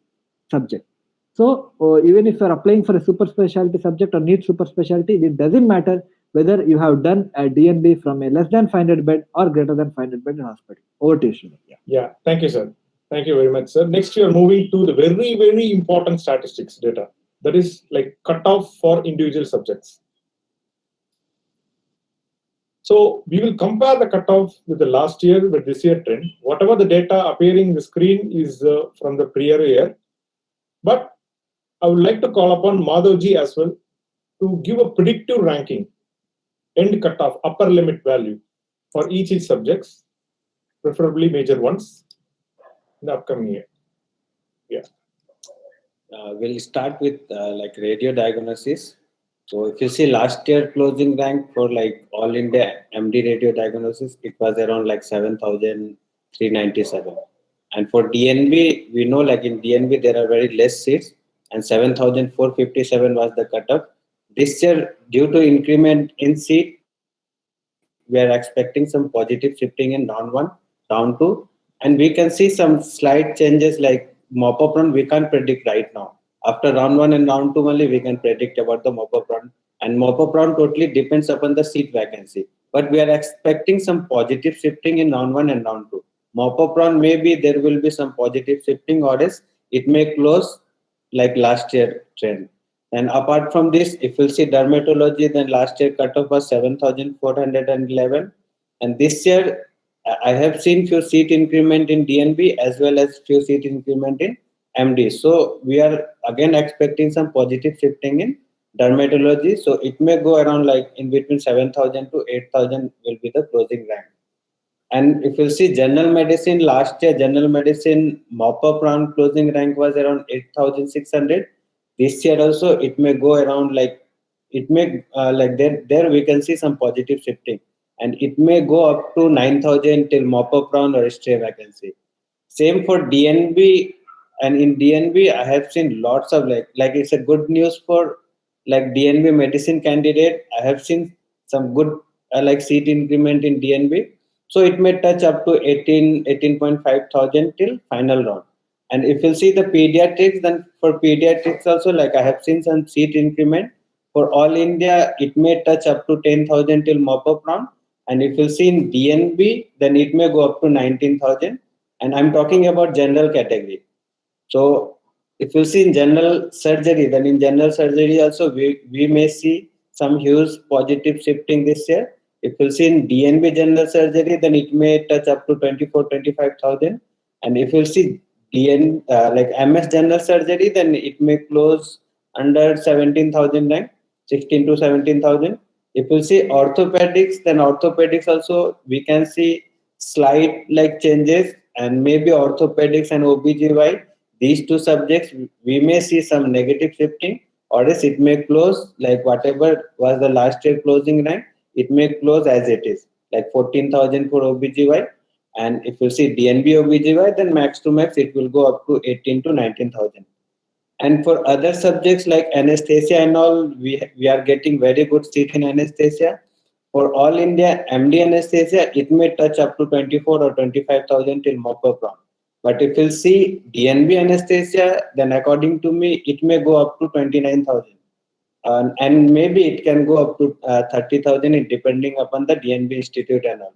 subject. So even if you are applying for a super specialty subject or NEET super specialty, it doesn't matter whether you have done a DNB from a less than 500 bed or greater than 500 bed in hospital. Over to you, Sridhar. Yeah, thank you, sir. Thank you very much, sir. Next, we are moving to the very, very important statistics data. That is like cutoff for individual subjects. So we will compare the cutoff with the last year with this year trend. Whatever the data appearing in the screen is from the prior year. But I would like to call upon Madhavji as well to give a predictive ranking, end cutoff, upper limit value for each subjects, preferably major ones, in the upcoming year. Yeah. We'll start with like radio diagnosis. So if you see last year closing rank for like all India MD radio diagnosis, it was around like 7,397. And for DNB, we know like in DNB there are very less seats, and 7,457 was the cutoff. This year, due to increment in seat, we are expecting some positive shifting in round 1, round 2, and we can see some slight changes like mop-up round. We can't predict right now. After round 1 and round 2 only we can predict about the mop-up round, and mop-up round totally depends upon the seat vacancy. But we are expecting some positive shifting in round 1 and round 2. Mop-up round, maybe there will be some positive shifting, or else it may close like last year trend. And apart from this, if we'll see dermatology, then last year cutoff was 7,411, and this year I have seen few seat increment in DNB as well as few seat increment in MD. So we are again expecting some positive shifting in dermatology. So it may go around like in between 7,000 to 8,000 will be the closing rank. And if you see general medicine, last year general medicine mop-up round closing rank was around 8,600. This year also it may go around like, it may like there we can see some positive shifting, and it may go up to 9,000 till mop-up round or stray vacancy. Same for DNB, and in DNB I have seen lots of like it's a good news for like DNB medicine candidate. I have seen some good like seat increment in DNB. So it may touch up to 18.5 thousand till final round. And if you see the pediatrics, then for pediatrics also, like I have seen some seat increment. For all India, it may touch up to 10,000 till mop-up round. And if you see in DNB, then it may go up to 19,000. And I'm talking about general category. So if you see in general surgery, then in general surgery also, we may see some huge positive shifting this year. If you see in DNB general surgery, then it may touch up to 25,000. And if you see like MS general surgery, then it may close under 17,000 rank, 16 to 17,000. If you see orthopedics, then orthopedics also we can see slight like changes, and maybe orthopedics and OBGY, these two subjects we may see some negative shifting, or else it may close like whatever was the last year closing rank, it may close as it is, like 14,000 for OBGY. And if you see DNB OBGY, then max to max it will go up to 18 to 19,000. And for other subjects like anesthesia and all, we are getting very good seat in anesthesia. For all India MD anesthesia, it may touch up to 24 or 25,000 till mop-up round. But if you see DNB anesthesia, then according to me, it may go up to 29,000. And maybe it can go up to 30,000 depending upon the DNB Institute and all.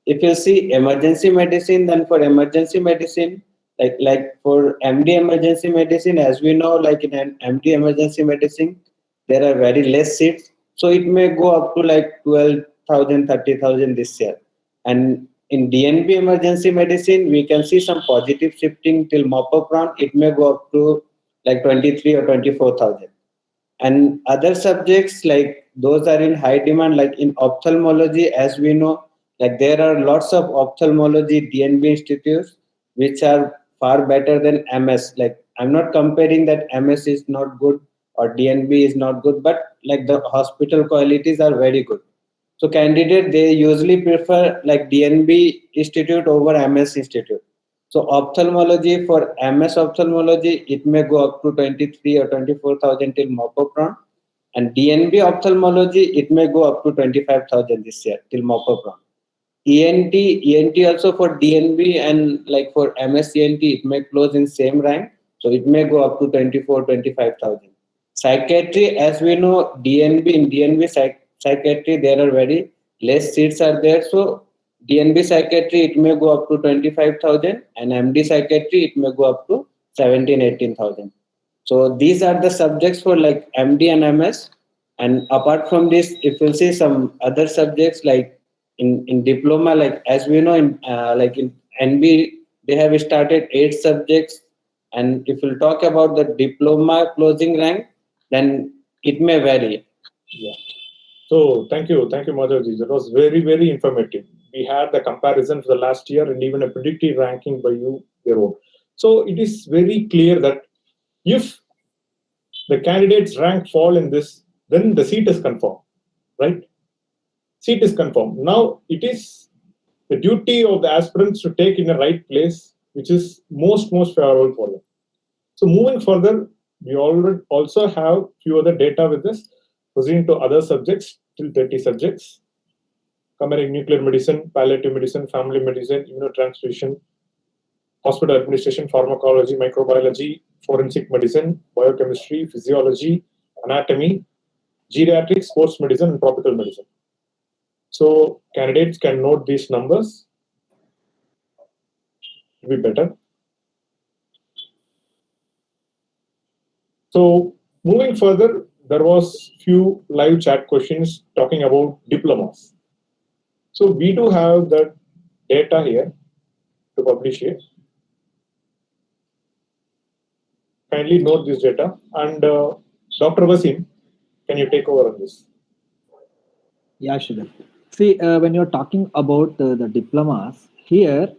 If you see emergency medicine, then for emergency medicine, like for MD emergency medicine, as we know, like in an MD emergency medicine, there are very less seats. So it may go up to like 12,000, 30,000 this year. And in DNB emergency medicine, we can see some positive shifting till mop-up round. It may go up to like 23 or 24,000. And other subjects, like those are in high demand, like in ophthalmology, as we know, like there are lots of ophthalmology DNB institutes which are far better than MS. Like I'm not comparing that MS is not good or DNB is not good, but like the hospital qualities are very good. So candidate, they usually prefer like DNB institute over MS institute. So ophthalmology, for MS ophthalmology, it may go up to 23 or 24,000 till mop-up round. And DNB ophthalmology, it may go up to 25,000 this year till mop-up round. ENT also for DNB and like for MS ENT, it may close in same rank. So it may go up to 24, 25,000. Psychiatry, as we know, in DNB psychiatry, there are very less seats are there. So DNB psychiatry, it may go up to 25,000, and MD psychiatry, it may go up to 17, 18,000. So these are the subjects for like MD and MS. And apart from this, if you see some other subjects like in diploma, like as we know, in like in NB, they have started 8 subjects. And if we'll talk about the diploma closing rank, then it may vary. Yeah. So thank you, Madhavji. That was very, very informative. We had the comparison for the last year and even a predictive ranking by you, your own. So it is very clear that if the candidate's rank fall in this, then the seat is confirmed, right? Seat is confirmed. Now it is the duty of the aspirants to take in the right place which is most favorable for them. So moving further, we already also have few other data with us, proceeding to other subjects, till 30 subjects, covering nuclear medicine, palliative medicine, family medicine, immunotransfusion, hospital administration, pharmacology, microbiology, forensic medicine, biochemistry, physiology, anatomy, geriatrics, sports medicine, and tropical medicine. So candidates can note these numbers to be better. So moving further, there was few live chat questions talking about diplomas. So we do have that data here to publish here. Kindly note this data. And Dr. Wasim, can you take over on this? Yeah, sure. See, when you're talking about the diplomas, here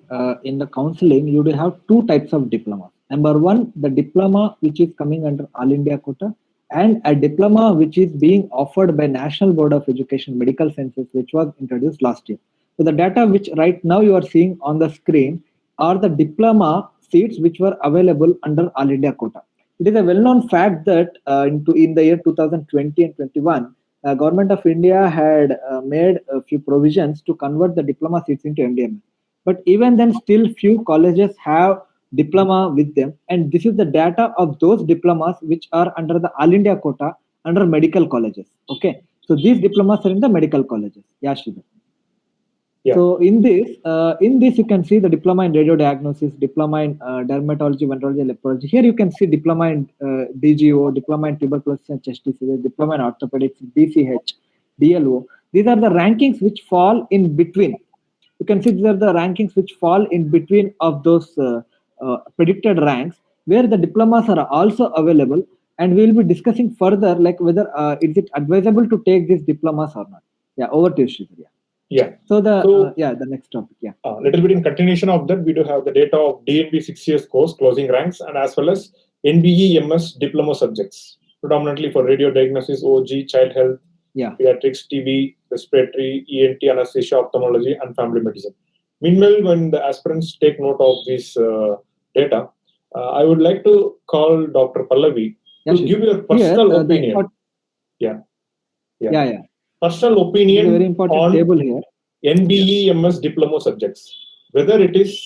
in the counseling, you do have two types of diplomas. Number one, the diploma which is coming under All India quota, and a diploma which is being offered by National Board of Education Medical Sciences, which was introduced last year. So the data which right now you are seeing on the screen are the diploma seats which were available under All India quota. It is a well-known fact that in the year 2020 and 21, Government of India had made a few provisions to convert the diploma seats into MDMS. But even then, still few colleges have diploma with them, and this is the data of those diplomas which are under the All India quota under medical colleges. Okay, so these diplomas are in the medical colleges. Yeah, Sridhar. Yeah. So in this you can see the diploma in radio diagnosis, diploma in dermatology, venerology, leprology. Here you can see diploma in DGO, diploma in tuberculosis and chest diseases, diploma in orthopedics, DCH, DLO. These are the rankings which fall in between. You can see these are the rankings which fall in between of those predicted ranks, where the diplomas are also available, and we will be discussing further like whether is it advisable to take these diplomas or not. Yeah, over to you, Sridhar. Yeah. So the next topic. Yeah. Little bit in continuation of that, we do have the data of DNB 6 years course closing ranks, and as well as NBE MS diploma subjects, predominantly for radio diagnosis, OG, child health, Paediatrics, TB, respiratory, ENT, anesthesia, ophthalmology, and family medicine. Meanwhile, when the aspirants take note of this data, I would like to call Dr. Pallavi to give your personal opinion. Personal opinion very important on table here. NBE MS diploma subjects, whether it is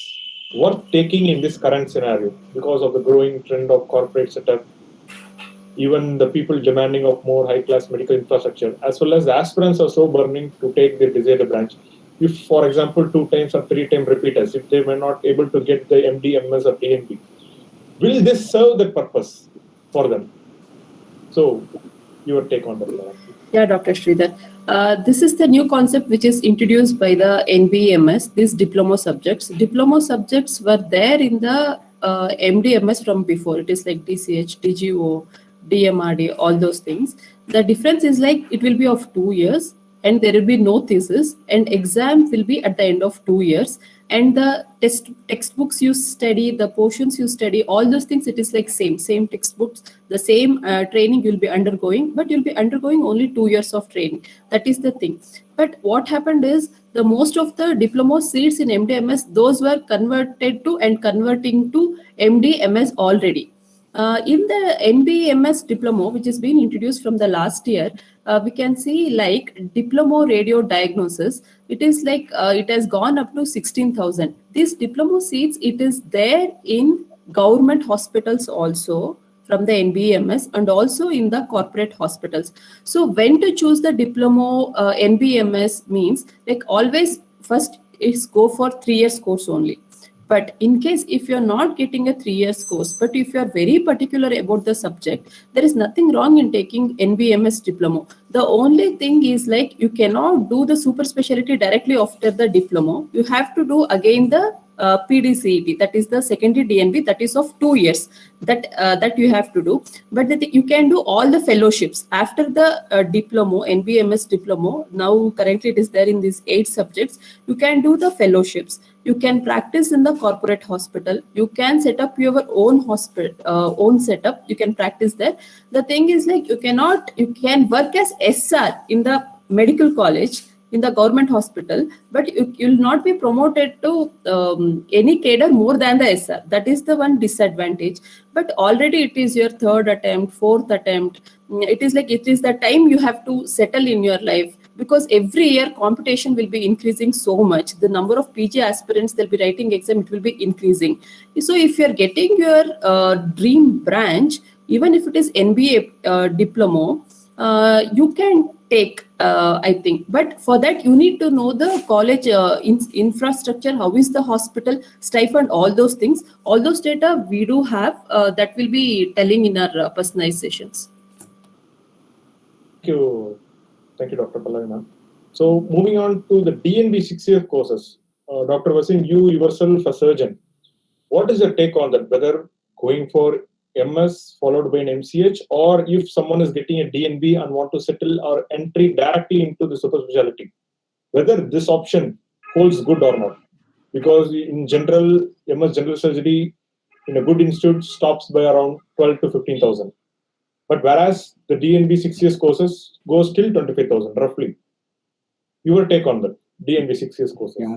worth taking in this current scenario because of the growing trend of corporate setup, even the people demanding of more high-class medical infrastructure, as well as the aspirants are so burning to take their desired branch. If, for example, 2 times or 3 times repeaters, if they were not able to get the MD, MS or DNB, will this serve the purpose for them? So, your take on that. Yeah, Dr. Sridhar. This is the new concept which is introduced by the NBMS, these diploma subjects. Diploma subjects were there in the MDMS from before. It is like DCH, DGO, DMRD, all those things. The difference is like it will be of 2 years, and there will be no thesis, and exam will be at the end of 2 years. And the textbooks you study, the portions you study, all those things, it is like same textbooks, the same training you'll be undergoing, but you'll be undergoing only 2 years of training. That is the thing. But what happened is the most of the diploma seats in MDMS, those were converted to and converting to MDMS already. In the NBMS diploma, which is being introduced from the last year, we can see like diploma radio diagnosis. It is like it has gone up to 16,000. These diploma seats, it is there in government hospitals also from the NBMS and also in the corporate hospitals. So when to choose the diploma NBMS means like always first is go for 3 years course only. But in case if you're not getting a 3 years course, but if you're very particular about the subject, there is nothing wrong in taking NBMS diploma. The only thing is like you cannot do the super specialty directly after the diploma. You have to do again the PDCET, that is the secondary DNB, that is of 2 years, that you have to do. But you can do all the fellowships after the diploma, NBMS diploma. Now currently it is there in these 8 subjects. You can do the fellowships. You can practice in the corporate hospital. You can set up your own hospital, own setup. You can practice there. The thing is like you can work as SR in the medical college. in the government hospital, but you'll not be promoted to any cadre more than the SR. That is the one disadvantage. But already it is your third attempt, fourth attempt. It is the time you have to settle in your life, because every year competition will be increasing so much. The number of PG aspirants they'll be writing exam, it will be increasing. So if you're getting your dream branch, even if it is NBE diploma, you can take, I think. But for that, you need to know the college infrastructure, how is the hospital, stipend, all those things. All those data we do have, that will be telling in our personalized sessions. Thank you, Dr. Pallavi ma'am. So moving on to the DNB 6-year courses. Dr. Wasim, you yourself a surgeon. What is your take on that? Whether going for MS followed by an MCH, or if someone is getting a DNB and want to settle or entry directly into the super specialty, whether this option holds good or not? Because in general, MS general surgery in a good institute stops by around 12 to 15,000. But whereas the DNB 6 years courses goes till 25,000 roughly. Your take on that DNB 6 years courses? Yeah,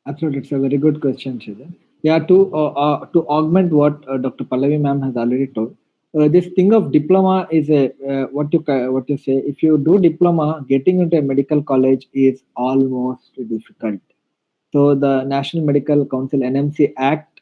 absolutely. It's a very good question, Sridhar. Yeah, to augment what Dr. Pallavi ma'am has already told, this thing of diploma is a what you say. If you do diploma, getting into a medical college is almost difficult. So the National Medical Council NMC Act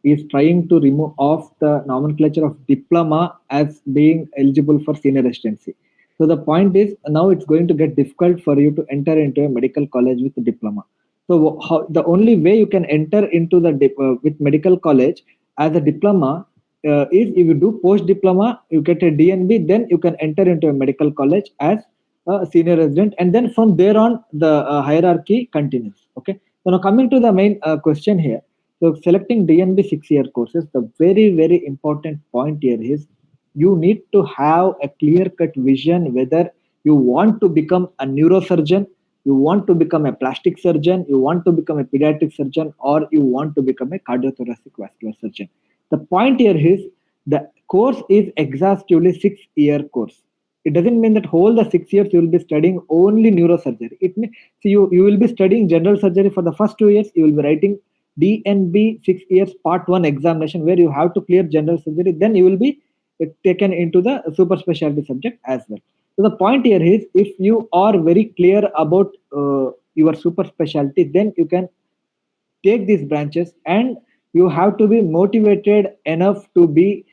is trying to remove off the nomenclature of diploma as being eligible for senior residency. So the point is, now it's going to get difficult for you to enter into a medical college with a diploma. So the only way you can enter into the with medical college as a diploma is if you do post diploma, you get a DNB, then you can enter into a medical college as a senior resident, and then from there on the hierarchy continues. Okay. So now coming to the main question here. So selecting DNB 6-year courses, the very, very important point here is you need to have a clear-cut vision whether you want to become a neurosurgeon, you want to become a plastic surgeon, you want to become a pediatric surgeon, or you want to become a cardiothoracic vascular surgeon. The point here is the course is exhaustively 6-year course. It doesn't mean that whole the 6 years you will be studying only neurosurgery. It means you will be studying general surgery for the first 2 years. You will be writing DNB 6 years part 1 examination where you have to clear general surgery. Then you will be taken into the super specialty subject as well. So the point here is, if you are very clear about your super specialty, then you can take these branches, and you have to be motivated enough to be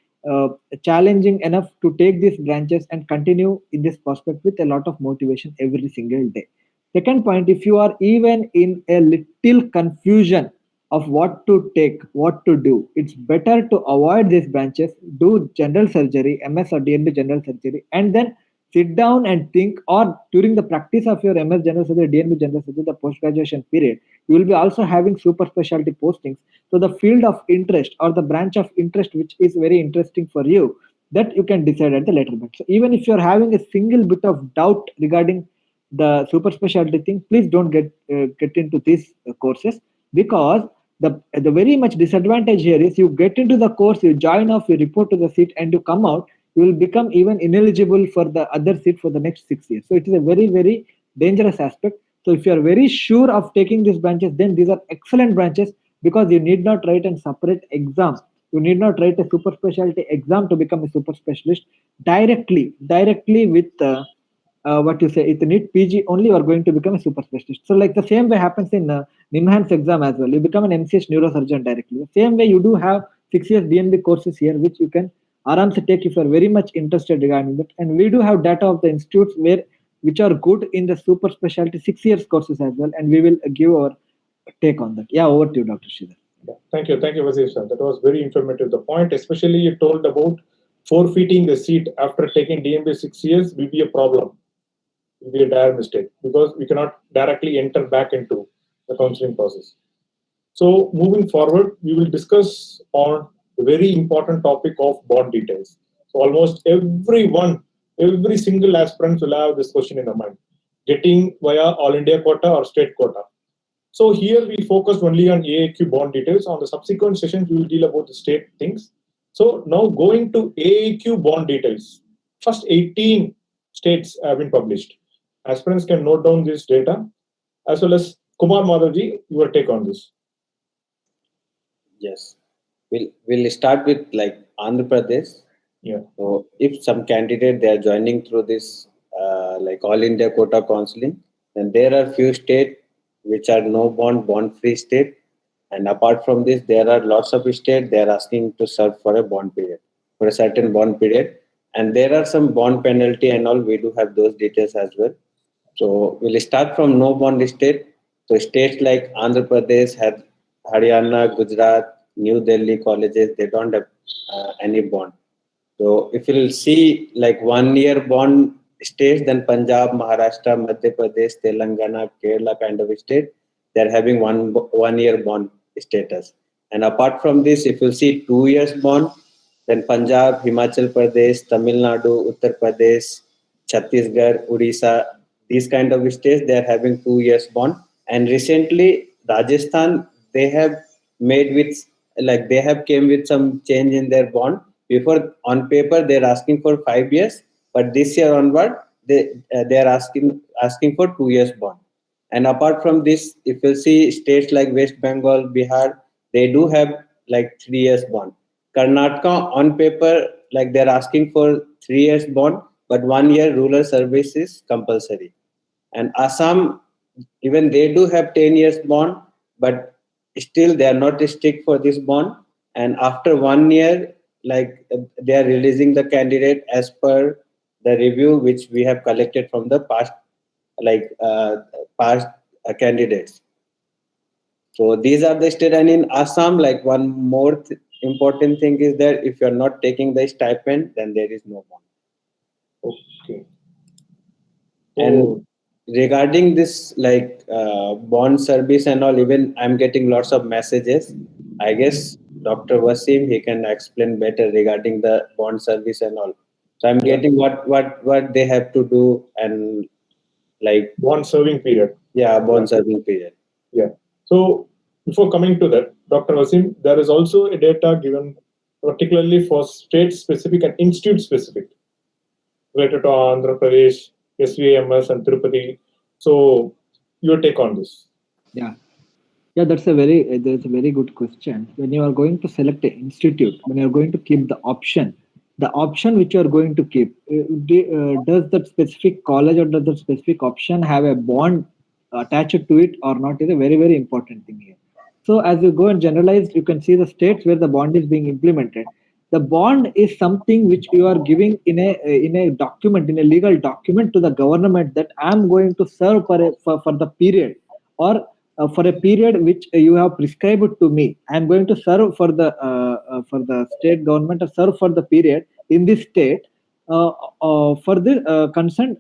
challenging enough to take these branches and continue in this prospect with a lot of motivation every single day. Second point, if you are even in a little confusion of what to take, what to do, it's better to avoid these branches, do general surgery, MS or DNB general surgery, and then sit down and think, or during the practice of your MS general surgery, DNB general surgery, the post-graduation period, you will be also having super specialty postings. So the field of interest or the branch of interest which is very interesting for you, that you can decide at the later point. So even if you're having a single bit of doubt regarding the super specialty thing, please don't get into these courses, because the very much disadvantage here is you get into the course, you join off, you report to the seat, and you come out, you will become even ineligible for the other seat for the next 6 years. So it is a very, very dangerous aspect. So if you are very sure of taking these branches, then these are excellent branches, because you need not write a separate exam. You need not write a super specialty exam to become a super specialist. Directly with what you say, it's a NEET PG only, you are going to become a super specialist. So like the same way happens in NIMHANS exam as well. You become an MCH neurosurgeon directly. The same way you do have 6 years DNB courses here, which you can aramse take if you are very much interested regarding that. And we do have data of the institutes which are good in the super specialty 6 years courses as well, and we will give our take on that. Yeah, over to you, Dr. Sridhar. Yeah, thank you, Wazir sir. That was very informative. The point, especially you told about forfeiting the seat after taking DNB 6 years, will be a problem. Will be a dire mistake, because we cannot directly enter back into the counseling process. So moving forward, we will discuss on the very important topic of bond details. So almost every single aspirant will have this question in their mind: getting via All India quota or state quota. So here we focused only on Aaq bond details. On the subsequent sessions, we will deal about the state things. So now going to Aaq bond details. First 18 states have been published. aspirants can note down this data, as well as Kumar Madhavji, your take on this. Yes, we'll start with like Andhra Pradesh. Yeah. So if some candidate they are joining through this like All India Quota Counselling, then there are few states which are no bond free state, and apart from this, there are lots of states they are asking to serve for a bond period, for a certain bond period, and there are some bond penalty and all. We do have those details as well. So we'll start from no bond state. So states like Andhra Pradesh, Haryana, Gujarat, New Delhi colleges, they don't have any bond. So if you'll see like 1 year bond states, then Punjab, Maharashtra, Madhya Pradesh, Telangana, Kerala kind of state, they're having 1 year bond status. And apart from this, if you see 2 years bond, then Punjab, Himachal Pradesh, Tamil Nadu, Uttar Pradesh, Chhattisgarh, Odisha, these kind of states, they are having 2 years bond. And recently, Rajasthan, they have made with, like they have came with some change in their bond. Before on paper, they're asking for 5 years, but this year onward, they are asking for 2 years bond. And apart from this, if you see states like West Bengal, Bihar, they do have like 3 years bond. Karnataka on paper, like they're asking for 3 years bond, but 1 year rural service is compulsory. And Assam, even they do have 10 years bond, but still they are not strict for this bond. And after 1 year, like they are releasing the candidate as per the review which we have collected from the past, like past candidates. So these are the state. And in Assam, like one more important thing is that if you are not taking the stipend, then there is no bond. Okay. And regarding this, like bond service and all, even I'm getting lots of messages. I guess Dr. Wasim, he can explain better regarding the bond service and all. So I'm getting what they have to do and like bond serving period. Yeah, bond serving period. Yeah. So before coming to that, Dr. Wasim, there is also a data given particularly for state specific and institute specific related to Andhra Pradesh, SVMS and Tirupati. So your take on this? Yeah, that's a very good question. When you are going to select an institute, when you are going to keep the option which you are going to keep, does that specific college or does that specific option have a bond attached to it or not is a very, very important thing here. So as you go and generalize, you can see the states where the bond is being implemented. The bond is something which you are giving in a document, in a legal document to the government that I am going to serve for the period or for a period which you have prescribed to me. I am going to serve for the state government or serve for the period in this state for the concerned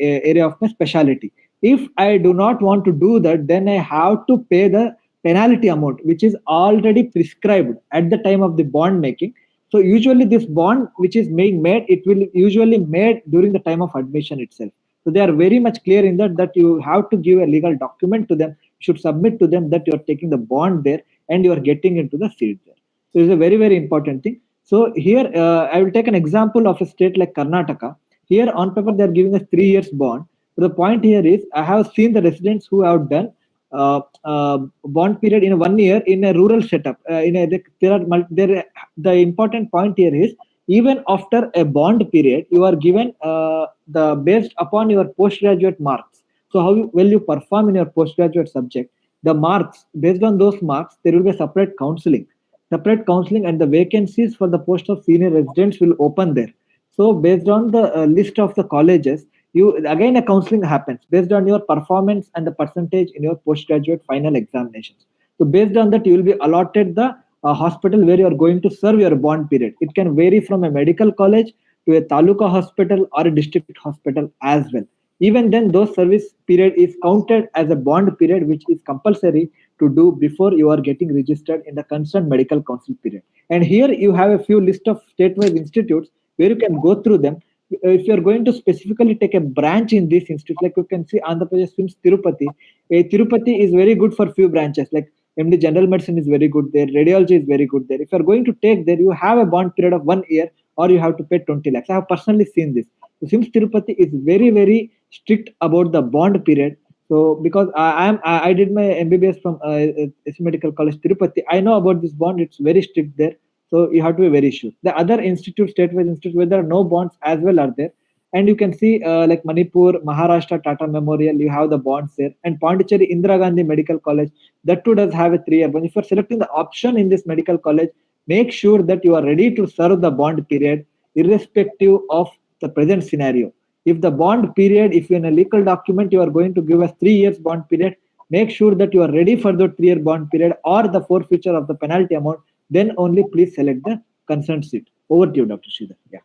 area of my specialty. If I do not want to do that, then I have to pay the penalty amount which is already prescribed at the time of the bond making. So usually this bond which is being made, it will usually made during the time of admission itself. So they are very much clear in that you have to give a legal document to them, you should submit to them that you are taking the bond there and you are getting into the seat there. So it's a very, very important thing. So here I will take an example of a state like Karnataka. Here on paper they are giving us 3 years bond. So the point here is I have seen the residents who have done bond period in 1 year in a rural setup. The important point here is even after a bond period, you are given the based upon your postgraduate marks. So how well you perform in your postgraduate subject, the marks, based on those marks, there will be a separate counseling, and the vacancies for the post of senior residents will open there. So based on the list of the colleges, again a counseling happens based on your performance and the percentage in your postgraduate final examinations. So based on that, you will be allotted the hospital where you are going to serve your bond period. It can vary from a medical college to a taluka hospital or a district hospital as well. Even then, those service period is counted as a bond period, which is compulsory to do before you are getting registered in the concerned medical council period. And here you have a few list of statewide institutes where you can go through them. If you are going to specifically take a branch in this institute, like you can see Andhra Pradesh Swims Tirupati. Tirupati is very good for few branches, like MD General Medicine is very good there, radiology is very good there. If you are going to take there, you have a bond period of 1 year or you have to pay 20 lakhs. I have personally seen this. So Swims Tirupati is very, very strict about the bond period. So because I did my MBBS from Esic Medical College Tirupati, I know about this bond. It's very strict there. So you have to be very sure. The other institutes, state-wise institutes, where there are no bonds as well are there. And you can see like Manipur, Maharashtra, Tata Memorial, you have the bonds there. And Pondicherry, Indira Gandhi Medical College, that too does have a 3-year bond. If you're selecting the option in this medical college, make sure that you are ready to serve the bond period, irrespective of the present scenario. If the bond period, if in a legal document, you are going to give us 3 years bond period, make sure that you are ready for the 3-year bond period or the forfeiture of the penalty amount, then only please select the concerned seat. Over to you, Dr. Sridhar. Yeah.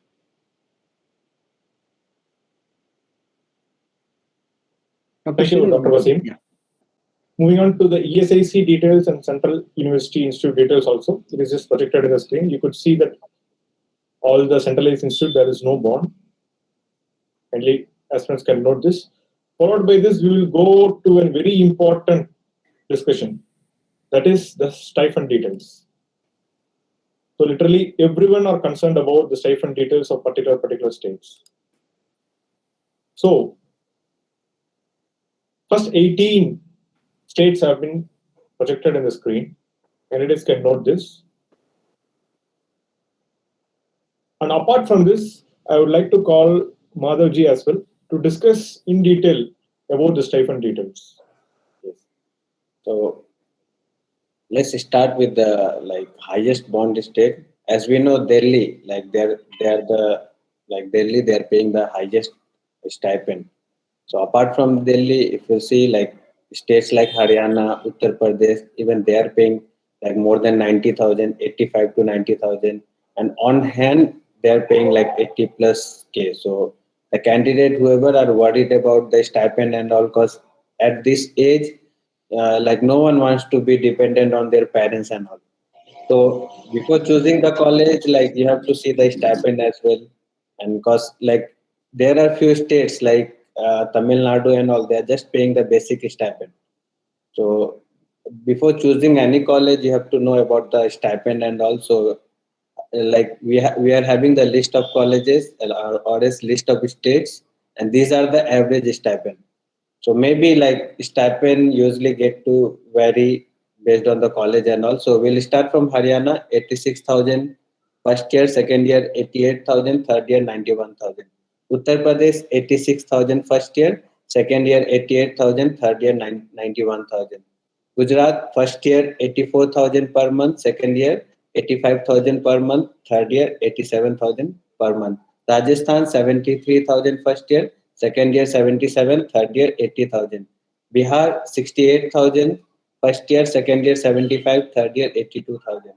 Thank you, Dr. Wasim. Yeah. Moving on to the ESIC details and Central University Institute details also. It is just projected in the screen. You could see that all the centralized institute, there is no bond. Kindly, aspirants can note this. Followed by this, we will go to a very important discussion. That is the stipend details. So literally everyone are concerned about the stipend details of particular states. So first 18 states have been projected in the screen. Candidates can note this. And apart from this, I would like to call Madhavji as well to discuss in detail about the stipend details. Yes. So let's start with the highest bond state. As we know, Delhi, they're paying the highest stipend. So apart from Delhi, if you see states like Haryana, Uttar Pradesh, even they are paying more than 90,000, 85 to 90,000, and on hand they are paying 80 plus K. So the candidate, whoever are worried about the stipend and all, because at this age, no one wants to be dependent on their parents and all. So before choosing the college, you have to see the stipend as well, and because there are few states like Tamil Nadu and all, they are just paying the basic stipend. So before choosing any college, you have to know about the stipend, and also we are having the list of colleges or a list of states, and these are the average stipend. So maybe stipend usually get to vary based on the college and all. So we'll start from Haryana, 86,000 first year, second year 88,000, third year 91,000. Uttar Pradesh 86,000 first year, second year 88,000, third year 91,000. Gujarat first year 84,000 per month, second year 85,000 per month, third year 87,000 per month. Rajasthan 73,000 first year, second year 77, third year 80,000. Bihar 68,000 first year, second year 75, third year 82,000.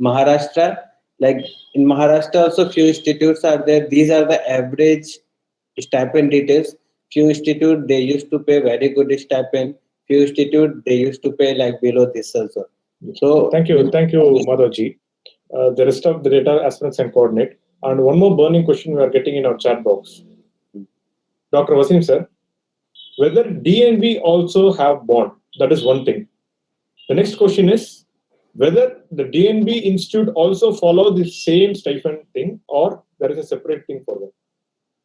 Maharashtra, in Maharashtra also few institutes are there. These are the average stipend details. Few institute they used to pay very good stipend. Few institute they used to pay below this also. So thank you, Madhavji. The rest of the data aspirants can coordinate. And one more burning question we are getting in our chat box. Dr. Wasim sir, whether DNB also have bond, that is one thing. The next question is whether the DNB Institute also follow the same stipend thing or there is a separate thing for them,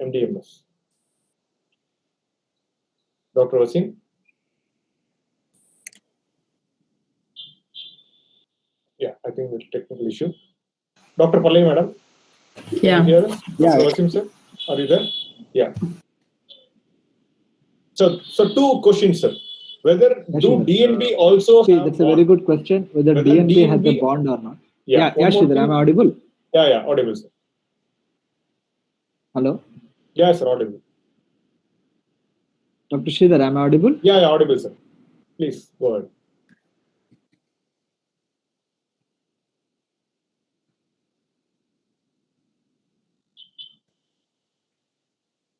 MDMS. Dr. Wasim? Yeah, I think it's a technical issue. Dr. Pallai, madam? Yeah. Can you hear us? Yeah. Dr. Wasim sir, are you there? Yeah. So two questions, sir. Whether do DNB also See, have that's a bond? very good question. Whether DNB has a bond or not. Yeah, Sridhar, am I audible? Yeah, audible, sir. Hello? Yeah, sir, audible. Dr. Sridhar, am I audible? Yeah, audible, sir. Please go ahead.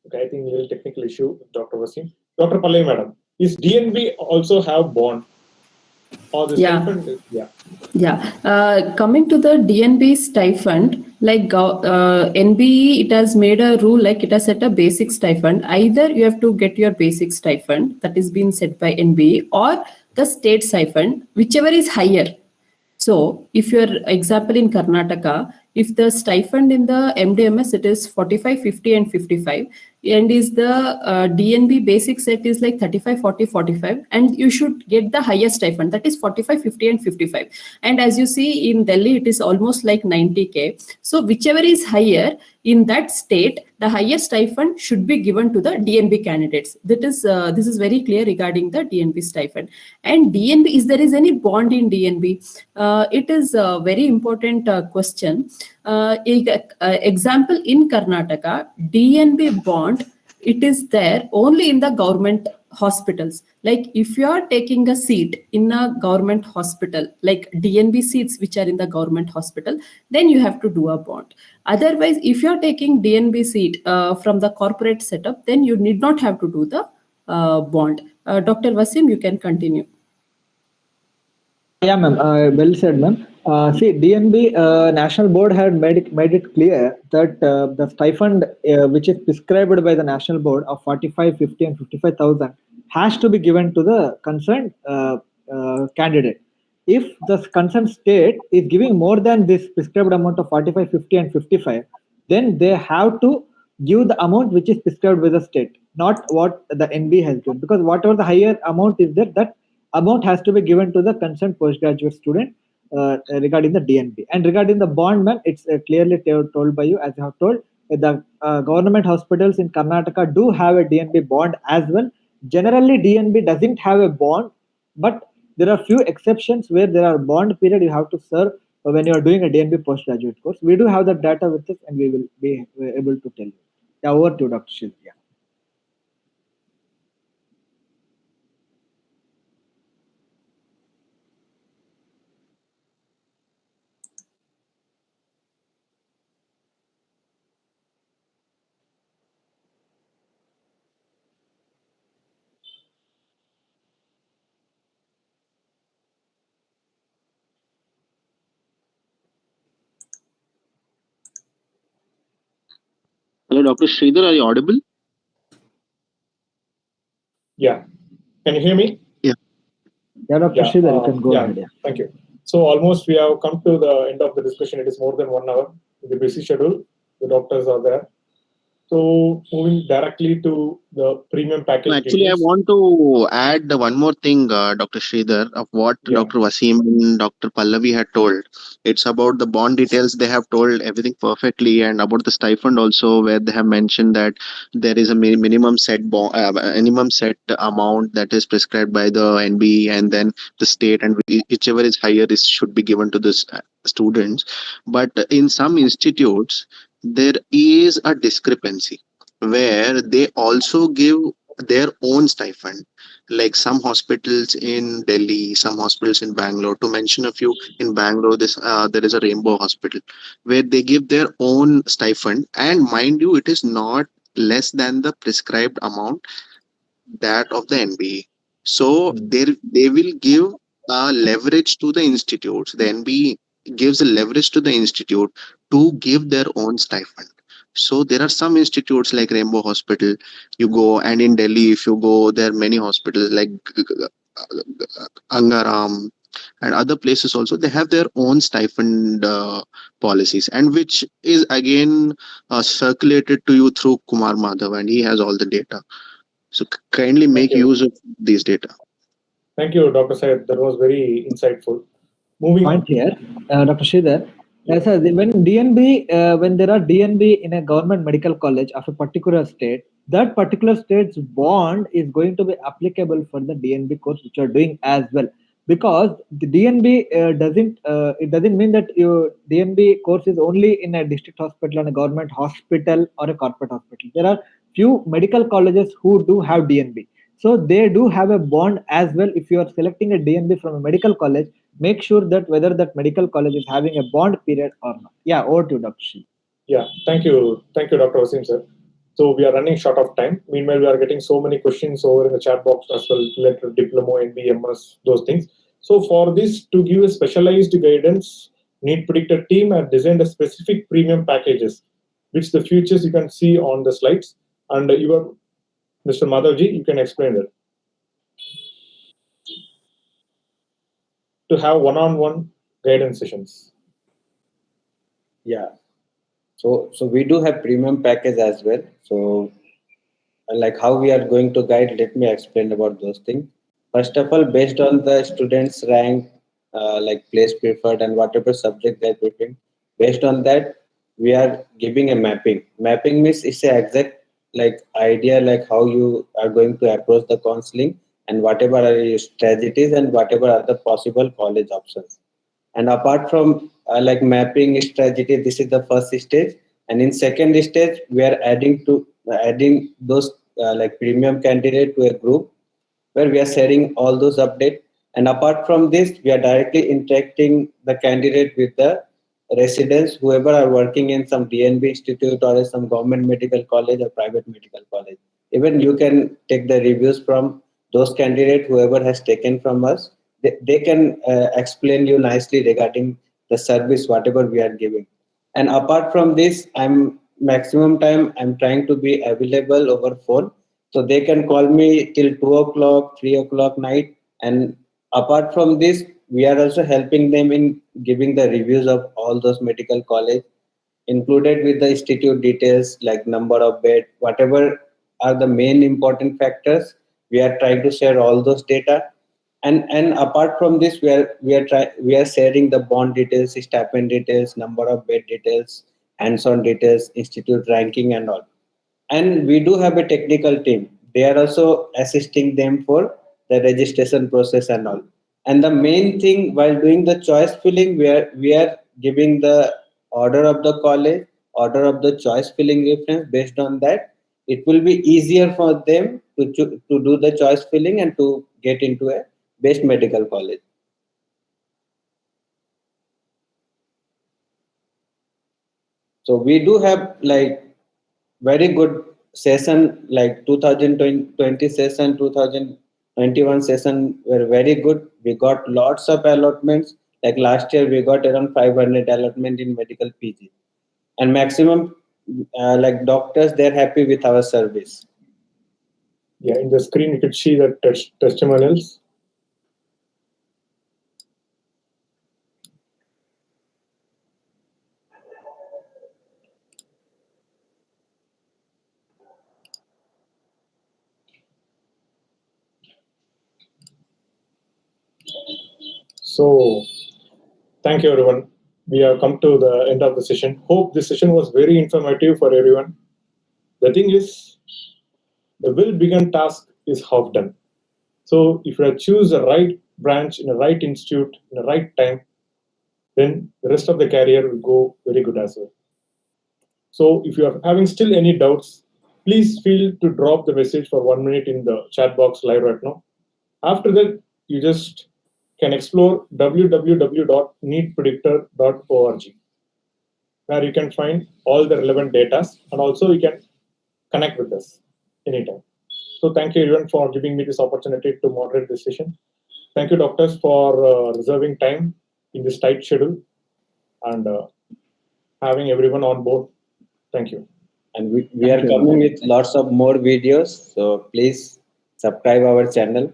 Okay, I think we have a technical issue with Dr. Wasim. Dr. Pallai, madam, is DNB also have bond? Or the stipend? Yeah. Coming to the DNB stipend, NBE, it has made a rule, it has set a basic stipend. Either you have to get your basic stipend that is being set by NBE or the state stipend, whichever is higher. So if your example in Karnataka, if the stipend in the MDMS, it is 45, 50 and 55. and is the DNB basic set is like 35, 40, 45, and you should get the highest stipend, that is 45, 50 and 55. And as you see in Delhi, it is almost like 90K. So whichever is higher in that state, the highest stipend should be given to the DNB candidates. That is, this is very clear regarding the DNB stipend. And DNB, is there is any bond in DNB? It is a very important question. Example, in Karnataka, DNB bond, it is there only in the government hospitals. Like if you are taking a seat in a government hospital, like DNB seats which are in the government hospital, then you have to do a bond. Otherwise, if you are taking DNB seat from the corporate setup, then you need not have to do the bond. Dr. Wasim, you can continue. Yeah, ma'am. Well said, ma'am. See, DNB National Board had made it clear that the stipend which is prescribed by the National Board of 45, 50, and 55,000 has to be given to the concerned candidate. If the concerned state is giving more than this prescribed amount of 45, 50, and 55, then they have to give the amount which is prescribed by the state, not what the NB has given. Because whatever the higher amount is there, that amount has to be given to the concerned postgraduate student regarding the DNB. And regarding the bond, ma'am, it's clearly told by you, as I have told, the government hospitals in Karnataka do have a DNB bond as well. Generally, DNB doesn't have a bond, but there are few exceptions where there are bond period you have to serve when you are doing a DNB postgraduate course. We do have the data with us, and we will be able to tell you. Yeah, over to Dr. Shiv. Yeah. Hello, Dr. Sridhar, are you audible? Yeah. Can you hear me? Yeah, Dr. Sridhar, you can go ahead. Yeah. Thank you. So almost we have come to the end of the discussion. It is more than 1 hour. The busy schedule, the doctors are there. So moving directly to the premium package. Actually, details. I want to add one more thing, Dr. Sridhar, of what Dr. Wasim and Dr. Pallavi had told. It's about the bond details. They have told everything perfectly, and about the stipend also, where they have mentioned that there is a minimum set amount that is prescribed by the NBE, and then the state, and whichever is higher should be given to the students. But in some institutes, there is a discrepancy where they also give their own stipend, like some hospitals in Delhi, some hospitals in Bangalore. To mention a few, in Bangalore, there is a Rainbow Hospital where they give their own stipend, and mind you, it is not less than the prescribed amount that of the NBE. So they will give leverage to the institutes. The NBE gives a leverage to the institute to give their own stipend. So there are some institutes like Rainbow Hospital, you go, and in Delhi, if you go, there are many hospitals like Angaram and other places also. They have their own stipend policies, and which is again circulated to you through Kumar Madhav, and he has all the data. So kindly make use of these data. Thank you, Dr. Syed. That was very insightful. Moving on here, Dr. Sridhar. When DNB, when there are DNB in a government medical college of a particular state, that particular state's bond is going to be applicable for the DNB course which you are doing as well. Because the DNB doesn't mean that your DNB course is only in a district hospital and a government hospital or a corporate hospital. There are few medical colleges who do have DNB. So they do have a bond as well. If you are selecting a DNB from a medical college, make sure that whether that medical college is having a bond period or not. Yeah, over to Dr. Shi. Yeah, thank you, Dr. Wasim, sir. So we are running short of time. Meanwhile, we are getting so many questions over in the chat box as well, related to diploma, NBE, MS, those things. So for this, to give a specialized guidance, NEET Predictor team have designed a specific premium packages, which the features you can see on the slides. And Mr. Madhavji, you can explain that. To have one-on-one guidance sessions. Yeah. So we do have premium package as well. So like how we are going to guide, let me explain about those things. First of all, based on the students rank, like place preferred and whatever subject they're preferring, based on that we are giving a mapping means it's a exact like idea like how you are going to approach the counseling and whatever are your strategies and whatever are the possible college options. And apart from like mapping strategy, this is the first stage. And in second stage, we are adding those like premium candidate to a group where we are sharing all those updates. And apart from this, we are directly interacting the candidate with the residents, whoever are working in some DNB Institute or some government medical college or private medical college. Even you can take the reviews from those candidates, whoever has taken from us. They can explain you nicely regarding the service, whatever we are giving. And apart from this, maximum time I'm trying to be available over phone, so they can call me till 2 o'clock, 3 o'clock night. And apart from this, we are also helping them in giving the reviews of all those medical college, included with the institute details like number of bed, whatever are the main important factors. We are trying to share all those data. And apart from this, we are sharing the bond details, stipend details, number of bed details, hands-on details, institute ranking, and all. And we do have a technical team. They are also assisting them for the registration process and all. And the main thing while doing the choice filling, we are giving the order of the college, order of the choice filling reference. Based on that, it will be easier for them to do the choice filling and to get into a best medical college. So we do have like very good session, like 2020 session, 2021 session were very good. We got lots of allotments. Like last year, we got around 500 allotment in medical PG, and maximum like doctors, they're happy with our service. Yeah, in the screen you could see the testimonials. So, thank you everyone. We have come to the end of the session. Hope this session was very informative for everyone. The thing is, the well-begun task is half done. So, if you choose the right branch in the right institute in the right time, then the rest of the career will go very good as well. So, if you are having still any doubts, please feel to drop the message for 1 minute in the chat box live right now. After that, you just can explore www.neetpredictor.org, where you can find all the relevant data, and also you can connect with us anytime. So thank you everyone for giving me this opportunity to moderate this session. Thank you doctors for reserving time in this tight schedule and having everyone on board. Thank you. And we are coming with lots of more videos. So please subscribe our channel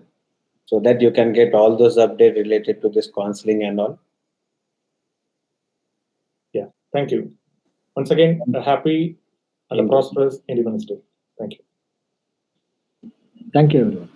so that you can get all those updates related to this counseling and all. Yeah, thank you. Once again, a happy and a prosperous Independence Day. Thank you. Thank you, everyone.